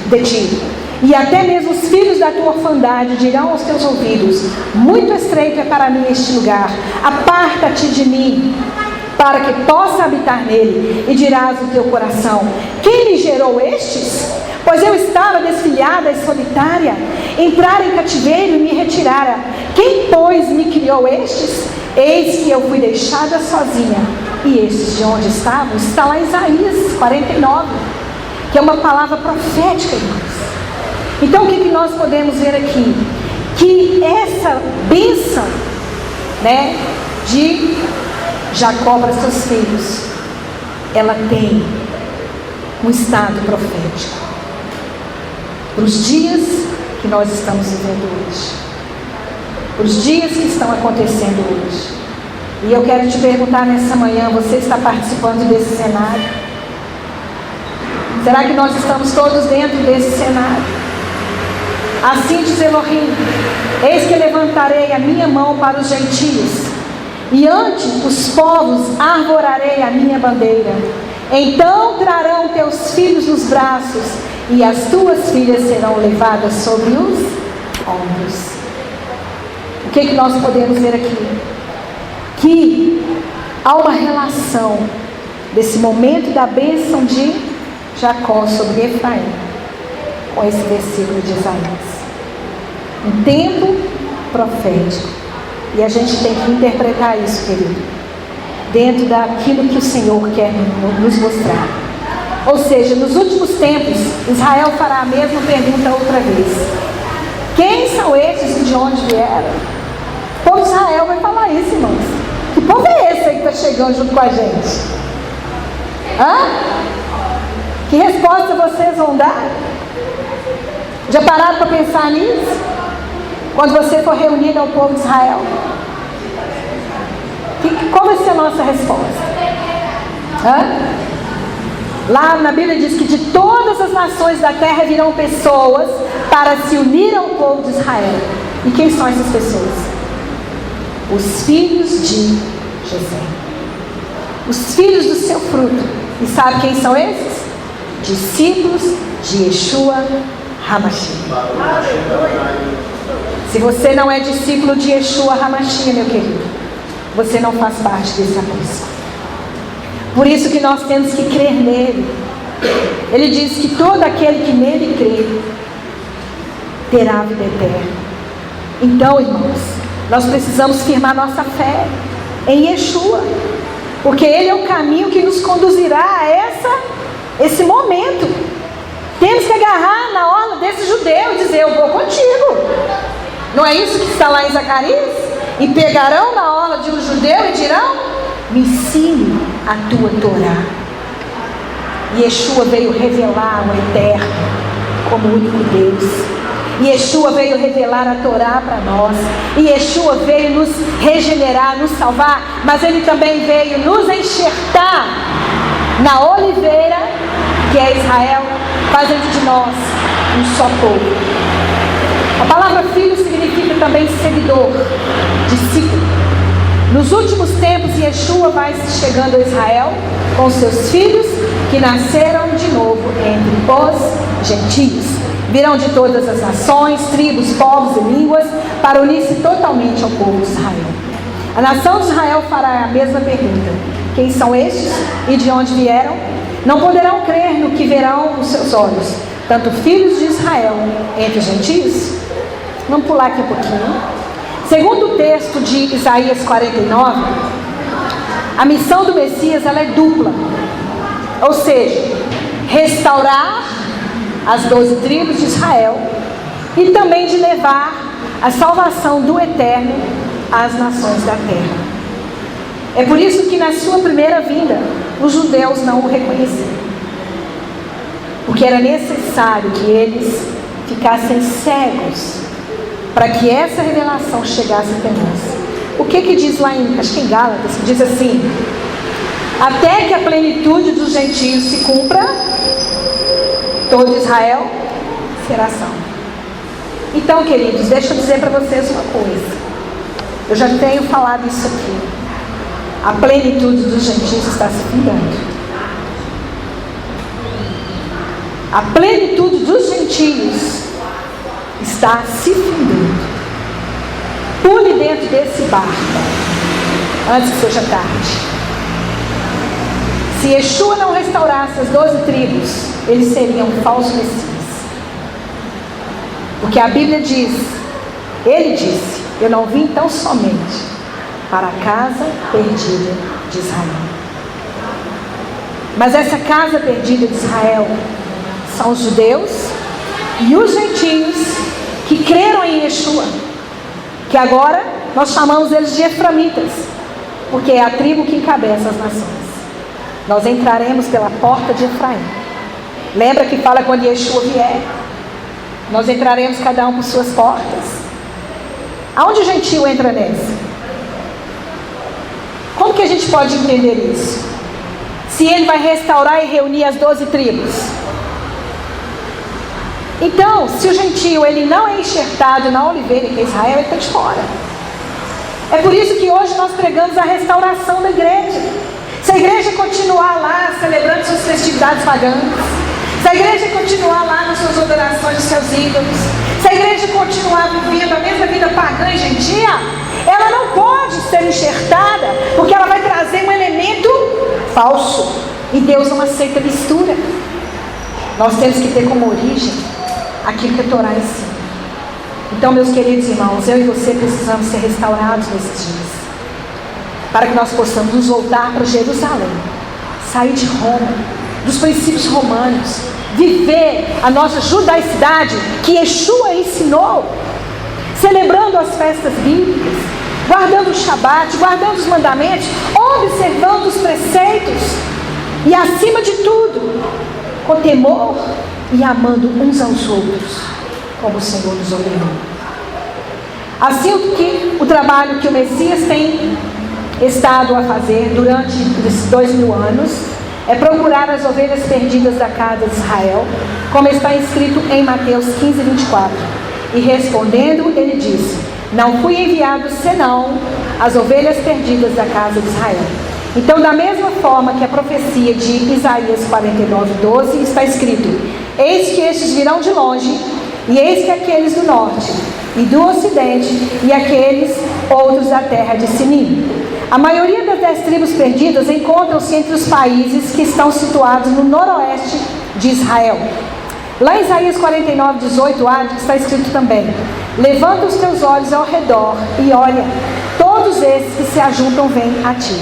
de ti. E até mesmo os filhos da tua orfandade dirão aos teus ouvidos: muito estreito é para mim este lugar, aparta-te de mim, para que possa habitar nele. E dirás no teu coração: quem me gerou estes? Pois eu estava desfilhada e solitária, entrara em cativeiro e me retirara. Quem, pois, me criou estes? Eis que eu fui deixada sozinha. E estes de onde estavam? Está lá em Isaías 49, que é uma palavra profética, irmãos. Então o que nós podemos ver aqui? Que essa bênção, né, de Jacó para seus filhos, ela tem um estado profético para os dias que nós estamos vivendo hoje, para os dias que estão acontecendo hoje. E eu quero te perguntar nessa manhã: você está participando desse cenário? Será que nós estamos todos dentro desse cenário? Assim diz Elohim: eis que levantarei a minha mão para os gentios, e ante os povos arvorarei a minha bandeira. Então trarão teus filhos nos braços, e as tuas filhas serão levadas sobre os ombros. O que nós podemos ver aqui? Que há uma relação desse momento da bênção de Jacó sobre Efraim com esse versículo de Isaías. Um tempo profético. E a gente tem que interpretar isso, querido, dentro daquilo que o Senhor quer nos mostrar. Ou seja, nos últimos tempos, Israel fará a mesma pergunta outra vez: quem são esses e de onde vieram? O povo de Israel vai falar isso, irmãos. Que povo é esse aí que está chegando junto com a gente? Que resposta vocês vão dar? Já pararam para pensar nisso? Quando você for reunido ao povo de Israel, qual vai ser a nossa resposta? Lá na Bíblia diz que de todas as nações da terra virão pessoas para se unir ao povo de Israel. E quem são essas pessoas? Os filhos de José, os filhos do seu fruto. E sabe quem são esses? Discípulos de Yeshua HaMashiach. Se você não é discípulo de Yeshua HaMashiach, meu querido, você não faz parte desse aprisco. Por isso que nós temos que crer nele. Ele diz que todo aquele que nele crê terá a vida eterna. Então, irmãos, nós precisamos firmar nossa fé em Yeshua, porque ele é o caminho que nos conduzirá a esse momento. Temos que agarrar na orla desse judeu e dizer: eu vou contigo. Não é isso que está lá em Zacarias? E pegarão na orla de um judeu e dirão: me ensine a tua Torá. E Yeshua veio revelar o Eterno como o único Deus. E Yeshua veio revelar a Torá para nós. E Yeshua veio nos regenerar, nos salvar. Mas Ele também veio nos enxertar na oliveira, que é Israel, fazendo de nós um só povo. A palavra filho significa também seguidor, discípulo. Nos últimos tempos, Yeshua vai chegando a Israel com seus filhos que nasceram de novo entre os gentios. Virão de todas as nações, tribos, povos e línguas para unir-se totalmente ao povo de Israel. A nação de Israel fará a mesma pergunta: quem são estes e de onde vieram? Não poderão crer no que verão os seus olhos, tanto filhos de Israel entre os gentios. Vamos pular aqui um pouquinho. Segundo o texto de Isaías 49, a missão do Messias ela é dupla. Ou seja, restaurar as 12 tribos de Israel e também de levar a salvação do Eterno às nações da terra. É por isso que na sua primeira vinda, os judeus não o reconheceram. Porque era necessário que eles ficassem cegos para que essa revelação chegasse até nós. O que diz lá acho que em Gálatas, que diz assim: até que a plenitude dos gentios se cumpra, todo Israel será salvo. Então, queridos, deixa eu dizer para vocês uma coisa. Eu já tenho falado isso aqui. A plenitude dos gentios está se findando. A plenitude dos gentios está se findando. Pule dentro desse barco antes que seja tarde. Se Yeshua não restaurasse as 12 tribos, eles seriam falsos messias. Porque a Bíblia diz, ele disse: eu não vim tão somente para a casa perdida de Israel. Mas essa casa perdida de Israel são os judeus e os gentios que creram em Yeshua, que agora nós chamamos eles de eframitas, porque é a tribo que encabeça as nações. Nós entraremos pela porta de Efraim. Lembra que fala quando Yeshua vier, nós entraremos cada um por suas portas. Aonde o gentio entra nessa? Como que a gente pode entender isso? Se ele vai restaurar e reunir as 12 tribos. Então, se o gentio ele não é enxertado na oliveira, que é Israel, ele está de fora. É por isso que hoje nós pregamos a restauração da igreja. Se a igreja continuar lá celebrando suas festividades pagãs, se a igreja continuar lá nas suas adorações de seus ídolos, se a igreja continuar vivendo a mesma vida pagã e gentia, ela não pode ser enxertada, porque ela vai trazer um elemento falso. E Deus não aceita mistura. Nós temos que ter como origem aquilo que a Torá ensina. Então, meus queridos irmãos, eu e você precisamos ser restaurados nesses dias, para que nós possamos nos voltar para Jerusalém, sair de Roma, dos princípios romanos, viver a nossa judaicidade que Yeshua ensinou, celebrando as festas bíblicas, guardando o Shabat, guardando os mandamentos, observando os preceitos e, acima de tudo, com temor e amando uns aos outros, como o Senhor nos ordenou. Assim que o trabalho que o Messias tem estado a fazer durante esses 2000 anos é procurar as ovelhas perdidas da casa de Israel, como está escrito em Mateus 15, 24. E respondendo, ele disse: não fui enviado senão as ovelhas perdidas da casa de Israel. Então, da mesma forma que a profecia de Isaías 49, 12 está escrito: eis que estes virão de longe, e eis que aqueles do norte e do ocidente, e aqueles outros da terra de Sinim. A maioria das 10 tribos perdidas encontram-se entre os países que estão situados no noroeste de Israel. Lá em Isaías 49, 18a está escrito também: levanta os teus olhos ao redor e olha, todos esses que se ajuntam vêm a ti.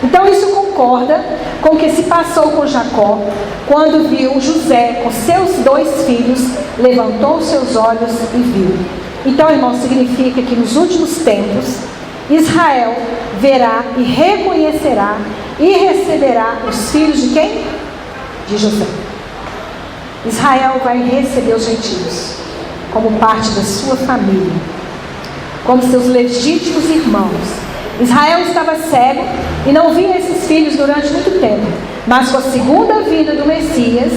Então isso concorda com o que se passou com Jacó, quando viu José com seus 2 filhos, levantou os seus olhos e viu. Então, irmão, significa que nos últimos tempos, Israel verá e reconhecerá e receberá os filhos de quem? De José. Israel vai receber os gentios como parte da sua família, como seus legítimos irmãos. Israel estava cego e não via esses filhos durante muito tempo, mas com a segunda vinda do Messias,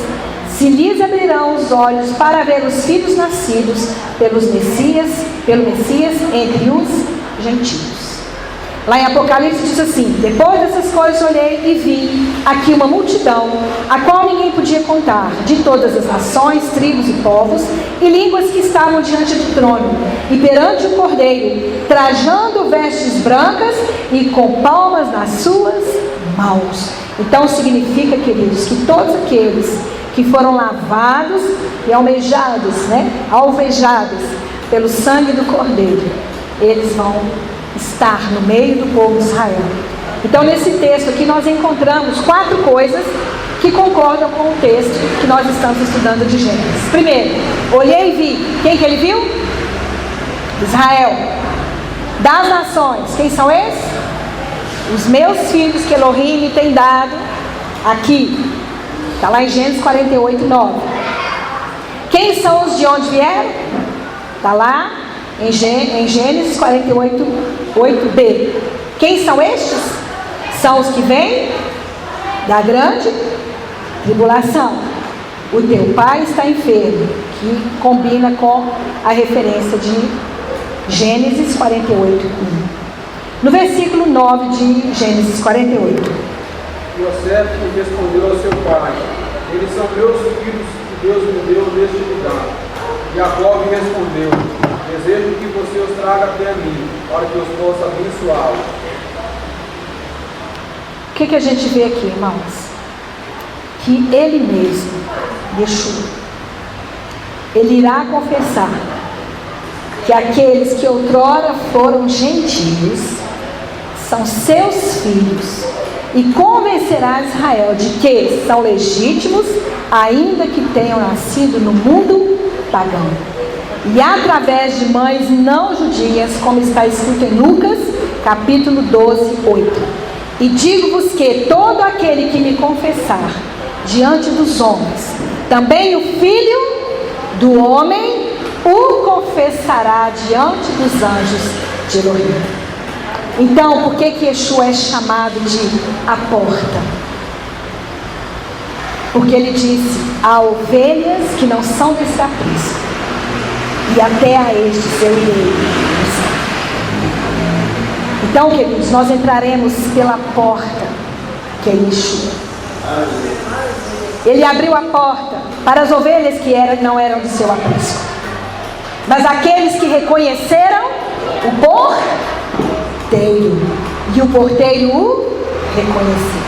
se lhes abrirão os olhos para ver os filhos nascidos pelo Messias entre os gentios. Lá em Apocalipse diz assim: depois dessas coisas olhei e vi aqui uma multidão, a qual ninguém podia contar, de todas as nações, tribos e povos, e línguas que estavam diante do trono, e perante o Cordeiro, trajando vestes brancas e com palmas nas suas mãos. Então significa, queridos, que todos aqueles que foram lavados e alvejados pelo sangue do Cordeiro, eles vão estar no meio do povo de Israel. Então nesse texto aqui nós encontramos 4 coisas que concordam com o texto que nós estamos estudando de Gênesis. Primeiro, olhei e vi. Quem que ele viu? Israel. Das nações, quem são esses? Os meus filhos que Elohim me tem dado aqui. Está lá em Gênesis 48, 9. Quem são os de onde vieram? Está lá em Gênesis 48, 8b. Quem são estes? São os que vêm da grande tribulação. O teu pai está enfermo, que combina com a referência de Gênesis 48, 1. No versículo 9 de Gênesis 48. José respondeu ao seu pai: eles são meus filhos que Deus me deu neste lugar. Jacó lhe respondeu: desejo que você os traga até mim, para que os possa abençoá-los. O que a gente vê aqui, irmãos? Que ele mesmo, Yeshua, ele irá confessar que aqueles que outrora foram gentios são seus filhos, e convencerá Israel de que são legítimos, ainda que tenham nascido no mundo pagão, e através de mães não judias, como está escrito em Lucas, capítulo 12, 8. E digo-vos que todo aquele que me confessar diante dos homens, também o Filho do Homem o confessará diante dos anjos de Elohim. Então, por que Yeshua é chamado de a porta? Porque ele disse: há ovelhas que não são desse aprisco, e até a estes eu irei buscar. Então, queridos, nós entraremos pela porta, que é Yeshua. Ele abriu a porta para as ovelhas que não eram do seu aprisco, mas aqueles que reconheceram o porteiro, e o porteiro o reconheceu.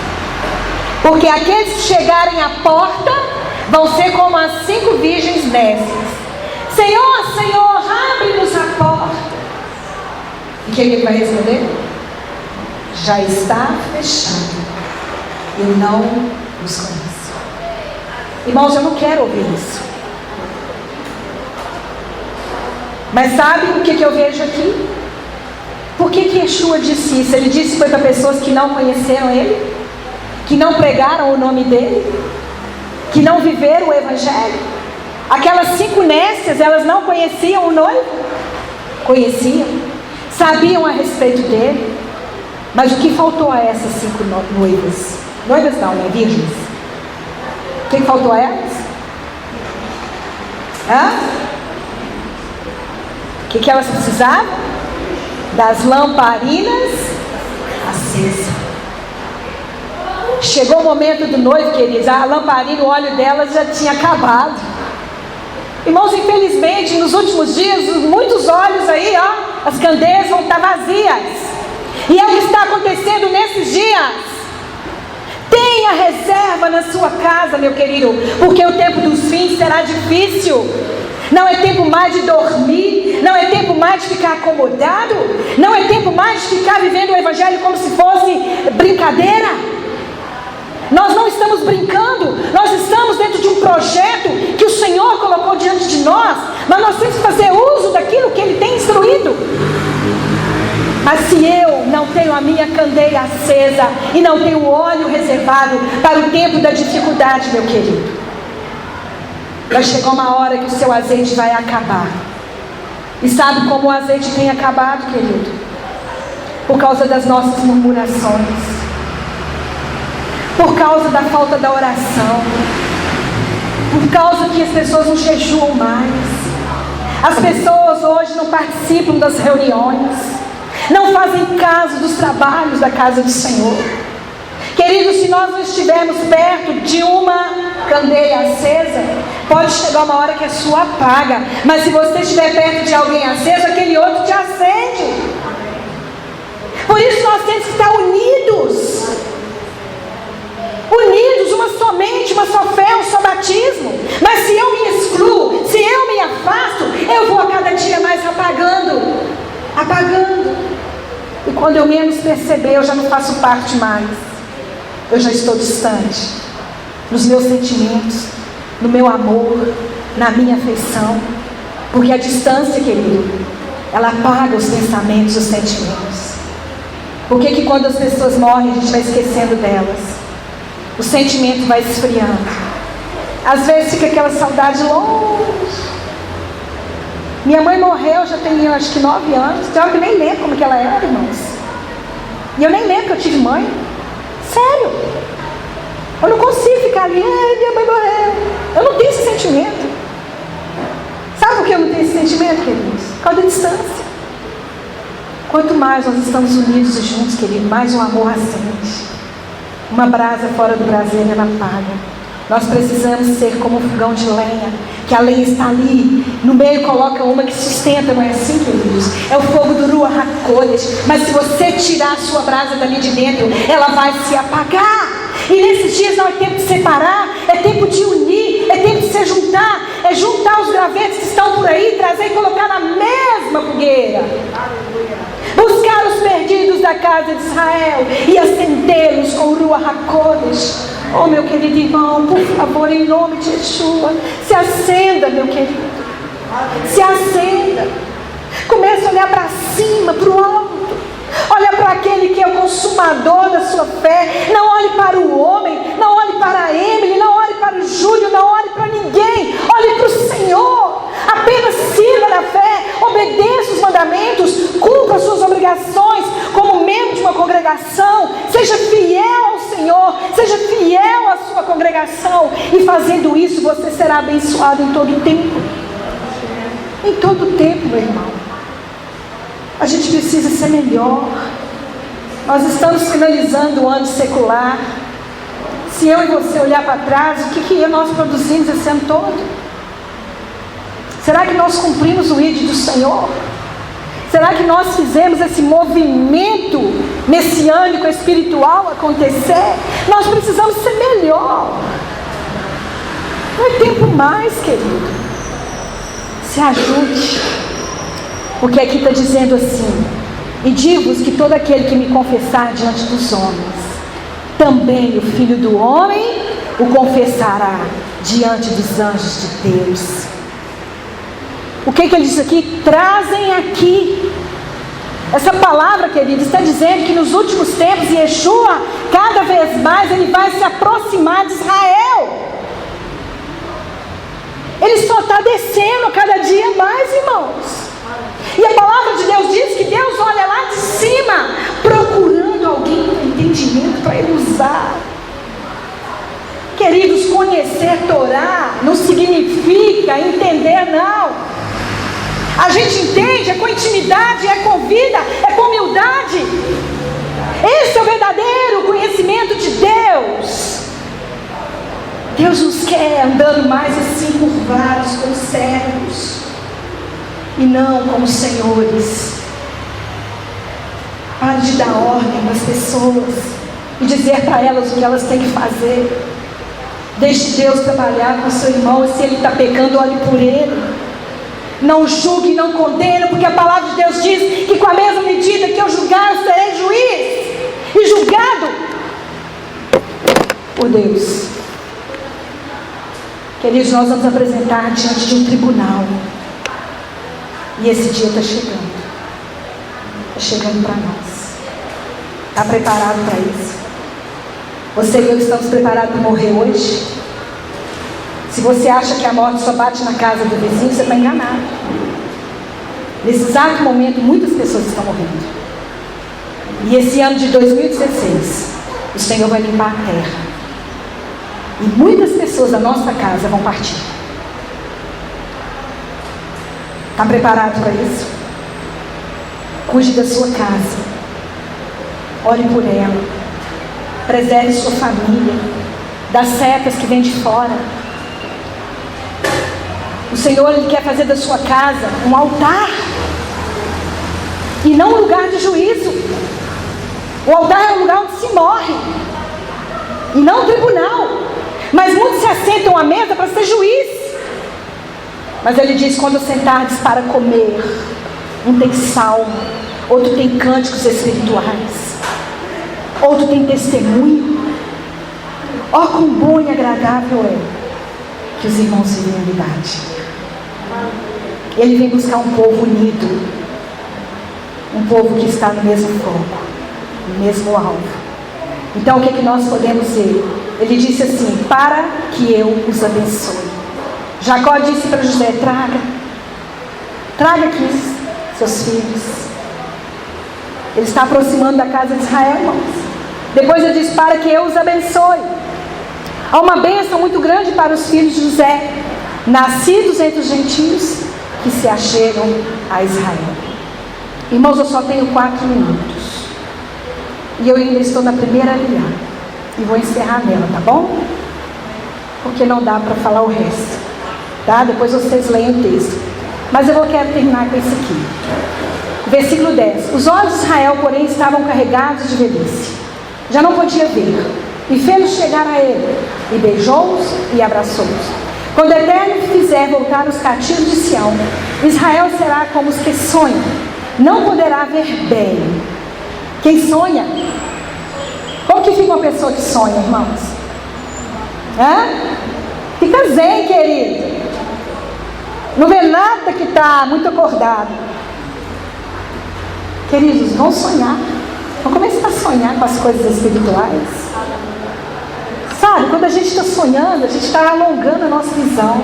Porque aqueles que chegarem à porta vão ser como as 5 virgens nécias: Senhor, Senhor, abre-nos a porta. E o que ele vai responder? Já está fechado, eu não os conheço. Irmãos, eu não quero ouvir isso. Mas sabe o que eu vejo aqui? Por que Yeshua disse isso? Ele disse foi para pessoas que não conheceram Ele, que não pregaram o nome dEle, que não viveram o Evangelho. Aquelas 5 nécias, elas não conheciam o noivo? Conheciam, sabiam a respeito dele. Mas o que faltou a essas 5 noivas? Noivas não, né? Virgens. O que faltou a elas? O que elas precisavam? Das lamparinas acesas. Chegou o momento do noivo, queridos, a lamparina, o óleo delas já tinha acabado. Irmãos, infelizmente, nos últimos dias, muitos olhos aí, as candeias vão estar vazias. E é o que está acontecendo nesses dias. Tenha reserva na sua casa, meu querido, porque o tempo dos fins será difícil. Não é tempo mais de dormir, não é tempo mais de ficar acomodado, não é tempo mais de ficar vivendo o Evangelho como se fosse brincadeira. Nós não estamos brincando, nós estamos dentro de um projeto que o Senhor colocou diante de nós, mas nós temos que fazer uso daquilo que Ele tem instruído. Mas se eu não tenho a minha candeia acesa e não tenho o óleo reservado para o tempo da dificuldade, meu querido, vai chegar uma hora que o seu azeite vai acabar. E sabe como o azeite tem acabado, querido? Por causa das nossas murmurações, por causa da falta da oração, por causa que as pessoas não jejuam mais. As pessoas hoje não participam das reuniões. não fazem caso dos trabalhos da casa do Senhor. Queridos, se nós não estivermos perto de uma candeia acesa, pode chegar uma hora que a sua apaga, mas se você estiver perto de alguém aceso, aquele outro te acende. Por isso nós temos que estar unidos, uma só mente, uma só fé, um só batismo. Mas se eu me excluo, se eu me afasto, eu vou a cada dia mais apagando. E quando eu menos perceber, eu já não faço parte mais. Eu já estou distante nos meus sentimentos, no meu amor, na minha afeição. Porque a distância, querido, ela apaga os pensamentos, os sentimentos. Por que quando as pessoas morrem, a gente vai esquecendo delas? O sentimento vai esfriando. Às vezes fica aquela saudade longe. Minha mãe morreu, já tem acho que 9 anos. Então eu nem lembro como que ela era, irmãos. E eu nem lembro que eu tive mãe. Sério. Eu não consigo ficar ali, minha mãe morreu. Eu não tenho esse sentimento. Sabe por que eu não tenho esse sentimento, queridos? Por causa da distância. Quanto mais nós estamos unidos e juntos, querido, mais o amor acende. Uma brasa fora do braseiro, ela apaga. Nós precisamos ser como um fogão de lenha, que a lenha está ali, no meio coloca uma que sustenta, não é assim, queridos? É o fogo do Ruach HaKodesh. Mas se você tirar a sua brasa dali de dentro, ela vai se apagar. E nesses dias não é tempo de separar, é tempo de unir, é tempo de se juntar, é juntar os gravetos que estão por aí, trazer e colocar na mesma fogueira. Buscar os perdidos da casa de Israel e acendê-los com o Ruach HaKodesh. Oh, meu querido irmão, por favor, em nome de Yeshua, se acenda, meu querido. Se acenda. Comece a olhar para cima, para o alto. Olha para aquele que é o consumador da sua fé. Não olhe para o homem, não olhe para a Emily, não olhe para o Júlio, não olhe para ninguém. Olhe para o Senhor. Apenas sirva na fé, obedeça os mandamentos, cumpra as suas obrigações como membro de uma congregação. Seja fiel ao Senhor, seja fiel à sua congregação. E fazendo isso, você será abençoado em todo o tempo. Em todo o tempo, meu irmão. A gente precisa ser melhor. Nós estamos finalizando o ano secular. Se eu e você olhar para trás, o que nós produzimos esse ano todo? Será que nós cumprimos o ID do Senhor? Será que nós fizemos esse movimento messiânico, espiritual acontecer? Nós precisamos ser melhor. Não é tempo mais, querido. Se ajude. Porque aqui está dizendo assim: e digo-vos que todo aquele que me confessar diante dos homens, também o Filho do Homem o confessará diante dos anjos de Deus. O que ele diz aqui? Trazem aqui. Essa palavra, querido, está dizendo que nos últimos tempos, Yeshua, cada vez mais, ele vai se aproximar de Israel. Ele só está descendo cada dia mais, irmãos. E a palavra de Deus diz que Deus olha lá de cima, procurando alguém com entendimento para ele usar. Queridos, conhecer Torá não significa entender, não. A gente entende, é com intimidade, é com vida, é com humildade. Esse é o verdadeiro conhecimento de Deus. Deus nos quer andando mais assim, curvados, como servos, e não como senhores. Pare de dar ordem às pessoas e dizer para elas o que elas têm que fazer. Deixe Deus trabalhar com o seu irmão, e se ele está pecando, olhe por ele. Não julgue, não condene, porque a palavra de Deus diz que com a mesma medida que eu julgar, eu serei juiz e julgado por Deus. Queridos, nós vamos apresentar diante de um tribunal, e esse dia está chegando. Está chegando para nós. Está preparado para isso? Você e eu estamos preparados para morrer hoje? Se você acha que a morte só bate na casa do vizinho, você está enganado. Nesse exato momento, muitas pessoas estão morrendo. E esse ano de 2016, o Senhor vai limpar a terra. E muitas pessoas da nossa casa vão partir. Está preparado para isso? Cuide da sua casa. Ore por ela. Preserve sua família das setas que vêm de fora. O Senhor, Ele quer fazer da sua casa um altar e não um lugar de juízo. O altar é um lugar onde se morre e não um tribunal. Mas muitos se assentam à mesa para ser juiz. Mas Ele diz: quando sentardes para comer, um tem salmo, outro tem cânticos espirituais, outro tem testemunho. Ó, quão bom e agradável é que os irmãos vivem em unidade. Ele vem buscar um povo unido, um povo que está no mesmo foco, no mesmo alvo. Então o que é que nós podemos ver? Ele disse assim: para que eu os abençoe. Jacó disse para José: traga aqui seus filhos. Ele está aproximando da casa de Israel, irmãos. Depois ele diz: para que eu os abençoe. Há uma bênção muito grande para os filhos de José, nascidos entre os gentios, que se achegam a Israel. Irmãos, eu só tenho 4 minutos. E eu ainda estou na primeira aliança. E vou encerrar nela, tá bom? Porque não dá para falar o resto. Tá? Depois vocês leem o texto. Mas eu quero terminar com isso aqui. Versículo 10. Os olhos de Israel, porém, estavam carregados de velhice. Já não podia ver. E fez-los chegar a ele. E beijou-os e abraçou-os. Quando o Eterno fizer voltar os cativos de Sião, Israel será como os que sonham. Não poderá ver bem. Quem sonha? Como que fica uma pessoa que sonha, irmãos? Fica zen, querido. Não vê nada que está muito acordado. Queridos, vamos sonhar. Vamos começar a sonhar com as coisas espirituais. Sabe, quando a gente está sonhando, a gente está alongando a nossa visão.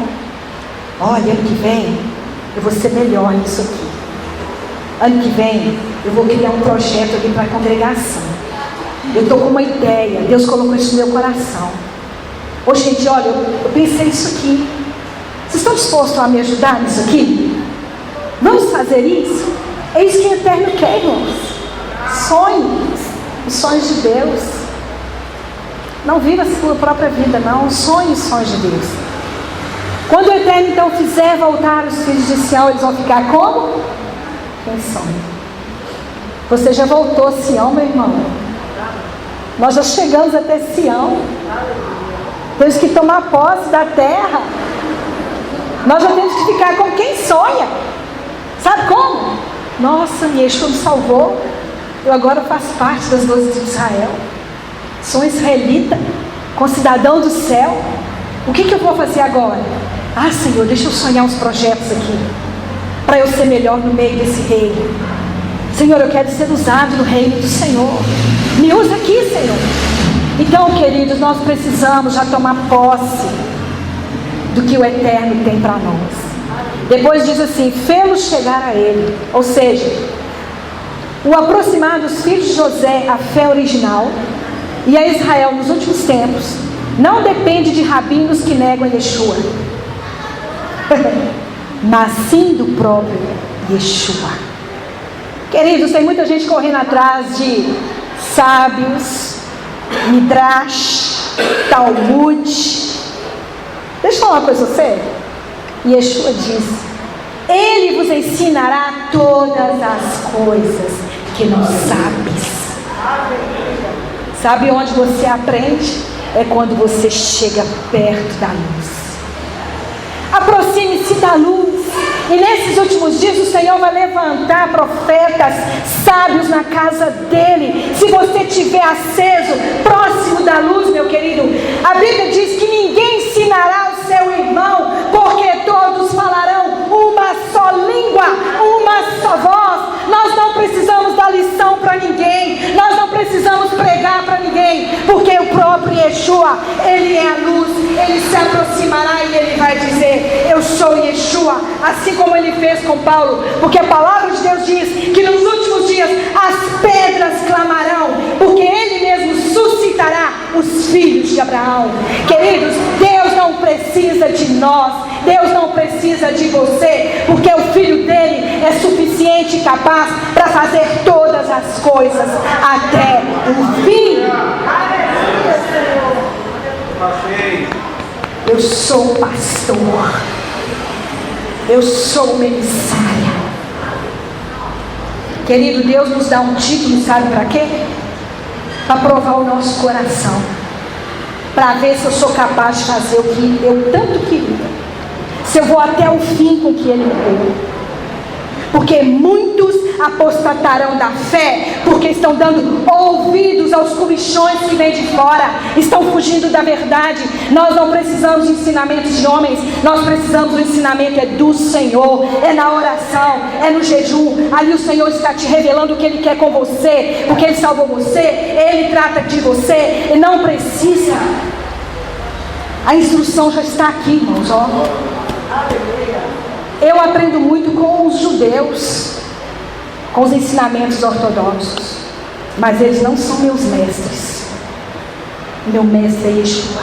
Olha, ano que vem eu vou ser melhor nisso aqui. Ano que vem eu vou criar um projeto aqui para a congregação. Eu estou com uma ideia, Deus colocou isso no meu coração. Ô gente, olha, eu pensei isso aqui. Vocês estão dispostos a me ajudar nisso aqui? Vamos fazer isso? É isso que o Eterno quer, irmãos. Sonhe os sonhos de Deus. Não viva a sua própria vida, não. Sonhe os sonhos de Deus. Quando o Eterno então fizer voltar os filhos de Sião, eles vão ficar como? Quem sonha. Você já voltou a Sião, meu irmão? Nós já chegamos até Sião. Temos que tomar posse da terra. Nós já temos que ficar como quem sonha. Sabe como? Nossa, Yeshua me salvou. Eu agora faço parte das 12 de Israel. Sou israelita, concidadão do céu. O que eu vou fazer agora? Ah, Senhor, deixa eu sonhar uns projetos aqui, para eu ser melhor no meio desse reino. Senhor, eu quero ser usado no reino do Senhor. Me usa aqui, Senhor. Então, queridos, nós precisamos já tomar posse do que o Eterno tem para nós. Depois diz assim: fê-los chegar a Ele. Ou seja, o aproximar dos filhos de José à fé original e a Israel nos últimos tempos não depende de rabinos que negam Yeshua, mas sim do próprio Yeshua. Queridos, tem muita gente correndo atrás de sábios, Midrash, Talmud. Deixa eu falar uma coisa a você. Yeshua diz: Ele vos ensinará todas as coisas que não sabes. Sabe onde você aprende? É quando você chega perto da luz. Aproxime-se da luz. E nesses últimos dias o Senhor vai levantar profetas sábios na casa dele. Se você estiver aceso, próximo da luz, meu querido, a Bíblia diz que ninguém ensinará o seu irmão, porque todos falarão uma só língua, uma só voz. Nós não precisamos dar lição para ninguém, nós não precisamos pregar para ninguém, porque o próprio Yeshua, Ele é a luz. Ele se aproximará e Ele vai dizer: eu sou Yeshua, assim como Ele fez com Paulo, porque a palavra de Deus diz que nos últimos dias as pedras clamarão, porque Ele mesmo suscitará os filhos de Abraão. Queridos, Deus não precisa de nós, Deus não precisa de você, porque o Filho dele é suficiente e capaz para fazer todas as coisas até o fim. Eu sou pastor, eu sou memissária. Querido, Deus nos dá um título, sabe para quê? Para provar o nosso coração, para ver se eu sou capaz de fazer o que eu tanto queria, se eu vou até o fim com o que Ele me deu. Porque muitos apostatarão da fé, porque estão dando ouvidos aos comichões que vêm de fora, estão fugindo da verdade. Nós não precisamos de ensinamentos de homens, nós precisamos do ensinamento do Senhor, é na oração, é no jejum. Ali o Senhor está te revelando o que Ele quer com você, porque Ele salvou você, Ele trata de você, e não precisa. A instrução já está aqui, irmãos, ó. Eu aprendo muito com os judeus, com os ensinamentos ortodoxos, mas eles não são meus mestres. Meu mestre é Yeshua.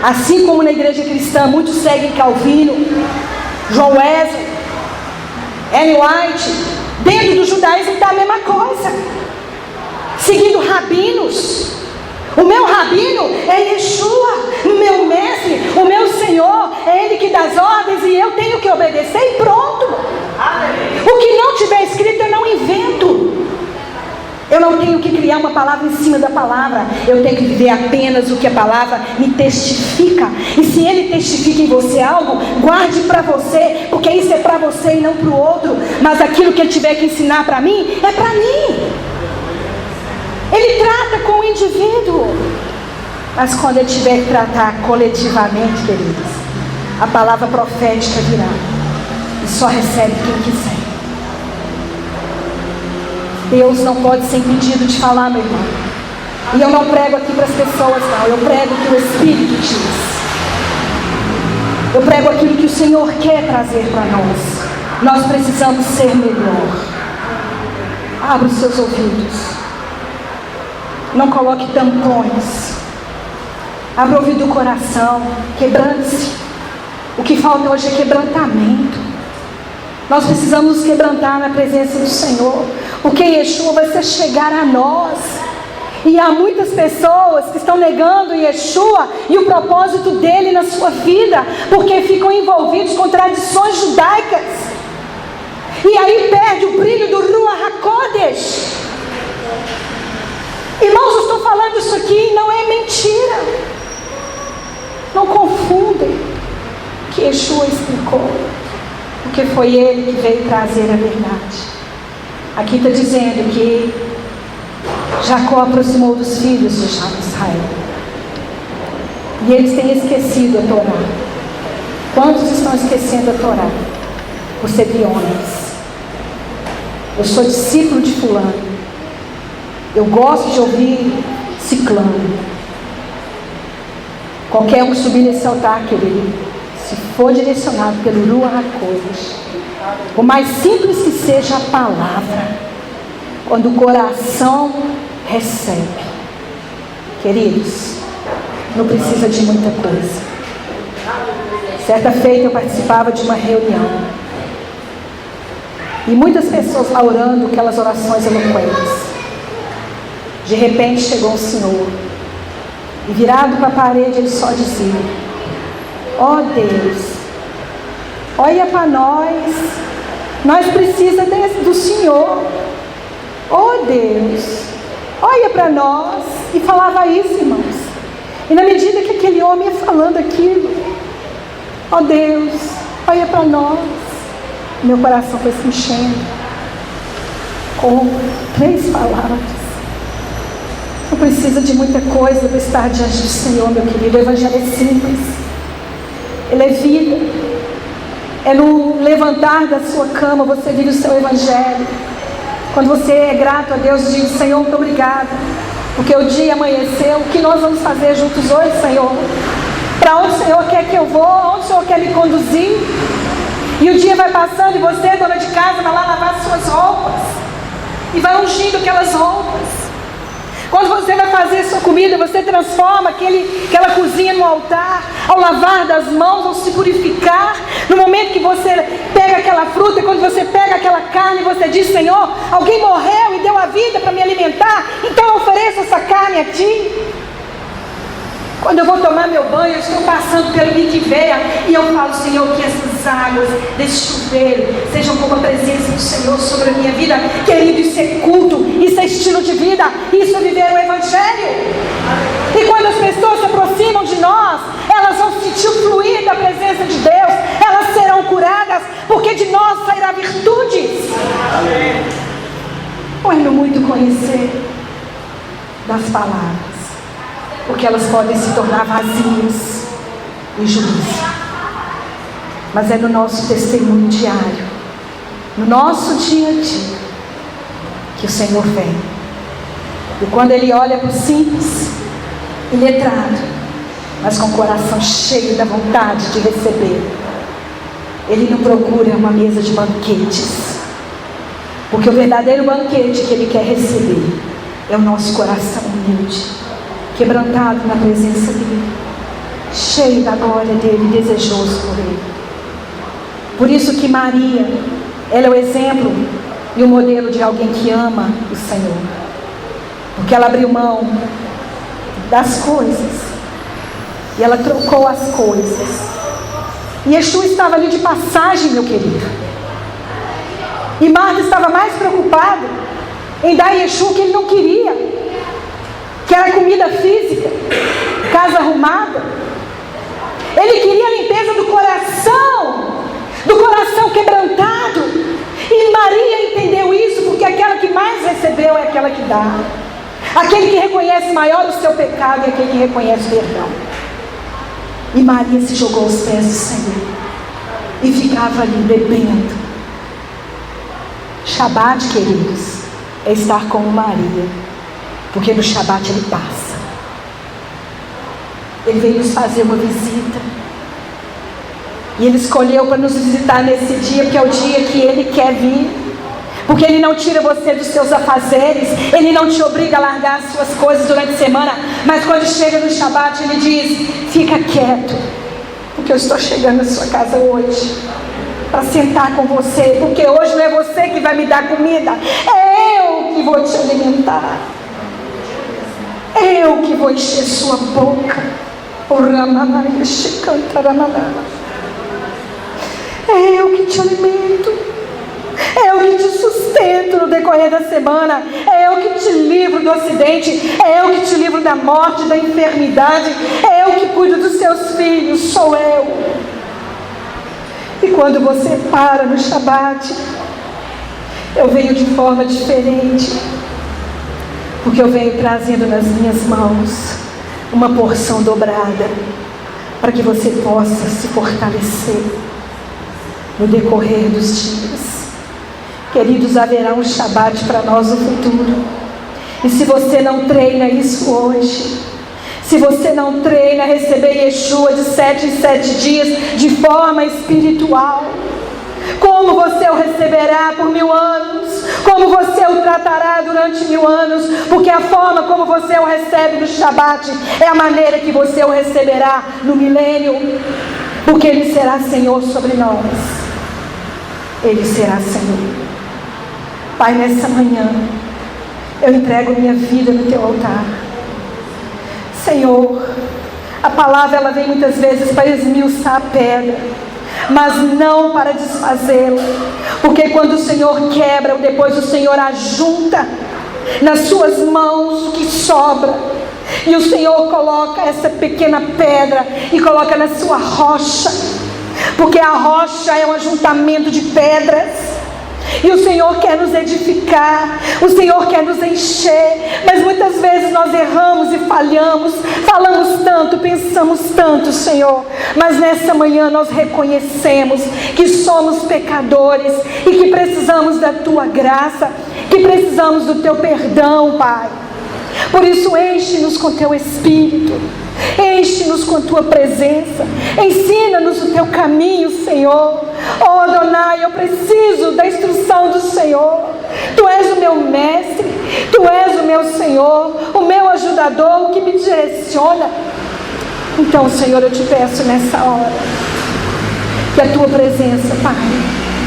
Assim como na igreja cristã muitos seguem Calvino, John Wesley, Ellen White, dentro do judaísmo está a mesma coisa, seguindo rabinos. O meu rabino é Yeshua, o meu mestre, o meu Senhor, é Ele que dá as ordens e eu tenho que obedecer e pronto. O que não tiver escrito eu não invento. Eu não tenho que criar uma palavra em cima da palavra. Eu tenho que viver apenas o que a palavra me testifica. E se Ele testifica em você algo, guarde para você, porque isso é para você e não para o outro. Mas aquilo que Ele tiver que ensinar para mim, é para mim. Ele trata com o indivíduo, mas quando Ele tiver que tratar coletivamente, queridos, a palavra profética virá, e só recebe quem quiser. Deus não pode ser impedido de falar, meu irmão. E eu não prego aqui para as pessoas, não. Eu prego o que o Espírito diz. Eu prego aquilo que o Senhor quer trazer para nós. Nós precisamos ser melhor. Abra os seus ouvidos. Não coloque tampões. Abra o ouvido do coração. Quebrante-se. O que falta hoje é quebrantamento. Nós precisamos nos quebrantar na presença do Senhor. Porque Yeshua vai ser chegar a nós. E há muitas pessoas que estão negando Yeshua e o propósito dele na sua vida, porque ficam envolvidos com tradições judaicas. E aí perde o brilho do Ruach HaKodesh. Irmãos, eu estou falando isso aqui, não é mentira. Não confundem o que Yeshua explicou, porque foi Ele que veio trazer a verdade. Aqui está dizendo que Jacó aproximou dos filhos de Israel, e eles têm esquecido a Torá. Quantos estão esquecendo a Torá? Por ser homens. Eu sou discípulo de fulano, eu gosto de ouvir ciclano. Qualquer um que subir nesse altar, querido, se for direcionado pelo Ruach HaKodesh, por mais simples que seja a palavra, quando o coração recebe, queridos, não precisa de muita coisa. Certa feita eu participava de uma reunião, e muitas pessoas lá orando aquelas orações eloquentes. De repente chegou um senhor, e virado para a parede ele só dizia: ó Deus, olha para nós precisamos do Senhor. Ó Deus, olha para nós. E falava isso, irmãos. E na medida que aquele homem ia falando aquilo, ó Deus, olha para nós, meu coração foi se enchendo com 3 palavras. Não precisa de muita coisa para estar diante do Senhor, meu querido. O Evangelho é simples, ele é vida. É no levantar da sua cama você vive o seu Evangelho. Quando você é grato a Deus, diz: Senhor, muito obrigado, porque o dia amanheceu. O que nós vamos fazer juntos hoje, Senhor? Para onde o Senhor quer que eu vou? Aonde o Senhor quer me conduzir? E o dia vai passando e você, dona de casa, vai lá lavar suas roupas e vai ungindo aquelas roupas. Quando você vai fazer sua comida, você transforma aquela cozinha no altar, ao lavar das mãos, ao se purificar. No momento que você pega aquela fruta, quando você pega aquela carne, você diz: Senhor, alguém morreu e deu a vida para me alimentar, então eu ofereço essa carne a Ti. Quando eu vou tomar meu banho, eu estou passando pelo Miquiveia e eu falo: Senhor, que essas águas desse chuveiro sejam como a presença do Senhor sobre a minha vida. Querido, isso é culto, isso é estilo de vida, isso é viver o Evangelho. E quando as pessoas se aproximam de nós, elas vão sentir o fluir da presença de Deus, elas serão curadas, porque de nós sairá virtudes. Ame muito conhecer das palavras, porque elas podem se tornar vazias em juízo. Mas é no nosso testemunho diário, no nosso dia a dia, que o Senhor vem. E quando Ele olha para o simples, iletrado, mas com o coração cheio da vontade de receber, Ele não procura uma mesa de banquetes, porque o verdadeiro banquete que Ele quer receber é o nosso coração humilde, quebrantado na presença dEle, cheio da glória dEle, desejoso por Ele. Por isso que Maria, ela é o exemplo e o modelo de alguém que ama o Senhor, porque ela abriu mão das coisas e ela trocou as coisas. E Yeshua estava ali de passagem, meu querido, e Marta estava mais preocupada em dar a Yeshua o que ele não queria, que era comida física, casa arrumada. Ele queria a limpeza do coração quebrantado. E Maria entendeu isso, porque aquela que mais recebeu é aquela que dá. Aquele que reconhece maior o seu pecado é aquele que reconhece o perdão. E Maria se jogou aos pés do Senhor e ficava ali bebendo. Shabat, queridos, é estar como Maria, porque no Shabat Ele passa. Ele veio nos fazer uma visita, e Ele escolheu para nos visitar nesse dia, porque é o dia que Ele quer vir, porque Ele não tira você dos seus afazeres, Ele não te obriga a largar as suas coisas durante a semana, mas quando chega no Shabat Ele diz: fica quieto, porque eu estou chegando na sua casa hoje para sentar com você, porque hoje não é você que vai me dar comida, é eu que vou te alimentar, é eu que vou encher sua boca. É eu que te alimento, é eu que te sustento no decorrer da semana, é eu que te livro do acidente, é eu que te livro da morte, da enfermidade, é eu que cuido dos seus filhos, sou eu. E quando você para no Shabat, eu venho de forma diferente, porque eu venho trazendo nas minhas mãos uma porção dobrada, para que você possa se fortalecer no decorrer dos dias. Queridos, haverá um Shabat para nós no futuro, e se você não treina isso hoje, se você não treina receber Yeshua de 7 em 7 dias de forma espiritual, como você o receberá por 1000 anos? Como você o tratará durante 1000 anos? Porque a forma como você o recebe no Shabat é a maneira que você o receberá no milênio, porque Ele será Senhor sobre nós. Ele será Senhor. Pai, nessa manhã eu entrego minha vida no Teu altar. Senhor, a palavra ela vem muitas vezes para esmiuçar a pedra, mas não para desfazê-la, porque quando o Senhor quebra, depois o Senhor ajunta nas suas mãos o que sobra, e o Senhor coloca essa pequena pedra e coloca na sua rocha, porque a rocha é um ajuntamento de pedras, e o Senhor quer nos edificar, o Senhor quer nos encher, mas muitas vezes nós erramos e falhamos, falamos tanto, pensamos tanto, Senhor, mas nessa manhã nós reconhecemos que somos pecadores e que precisamos da Tua graça, que precisamos do Teu perdão, Pai. Por isso enche-nos com Teu Espírito, enche-nos com Tua presença, ensina-nos o Teu caminho, Senhor. Oh Adonai, eu preciso da instrução do Senhor, Tu és o meu mestre, Tu és o meu Senhor, o meu ajudador, o que me direciona. Então, Senhor, eu te peço nessa hora, que a Tua presença, Pai,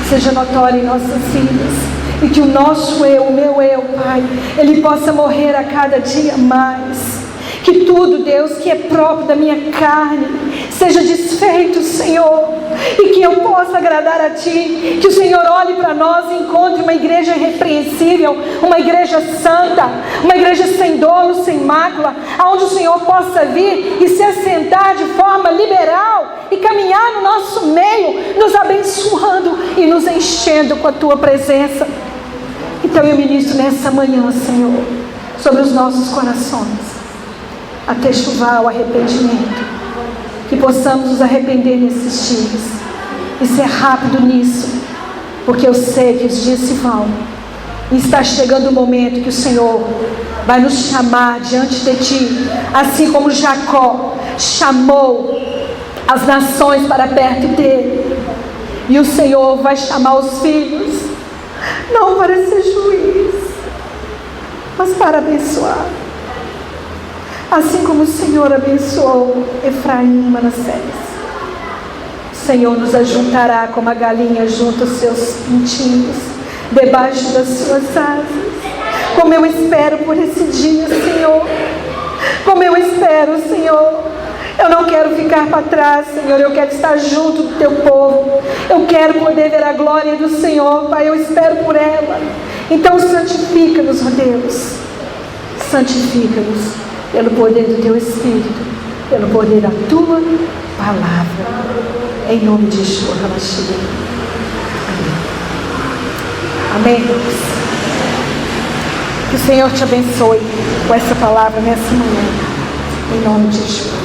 seja notória em nossas vidas, e que o nosso eu, o meu eu, Pai, ele possa morrer a cada dia mais. Que tudo, Deus, que é próprio da minha carne, seja desfeito, Senhor, e que eu possa agradar a Ti. Que o Senhor olhe para nós e encontre uma igreja irrepreensível, uma igreja santa, uma igreja sem dolo, sem mácula, aonde o Senhor possa vir e se assentar de forma liberal e caminhar no nosso meio, nos abençoando e nos enchendo com a Tua presença. Então eu ministro nessa manhã, Senhor, sobre os nossos corações, até chuvar o arrependimento, que possamos nos arrepender nesses dias e ser rápido nisso, porque eu sei que os dias se vão e está chegando o momento que o Senhor vai nos chamar diante de Ti, assim como Jacó chamou as nações para perto dele, e o Senhor vai chamar os filhos, não para ser juiz, mas para abençoar. Assim como o Senhor abençoou Efraim e Manassés, o Senhor nos ajuntará como a galinha junta os seus pintinhos, debaixo das suas asas. Como eu espero por esse dia, Senhor. Como eu espero, Senhor. Eu não quero ficar para trás, Senhor. Eu quero estar junto do Teu povo. Eu quero poder ver a glória do Senhor, Pai. Eu espero por ela. Então santifica-nos, ó Deus. Santifica-nos pelo poder do Teu Espírito, pelo poder da Tua palavra, em nome de Yeshua HaMashiach. Amém. Amém, Deus. Que o Senhor te abençoe com essa palavra nessa manhã, em nome de Yeshua.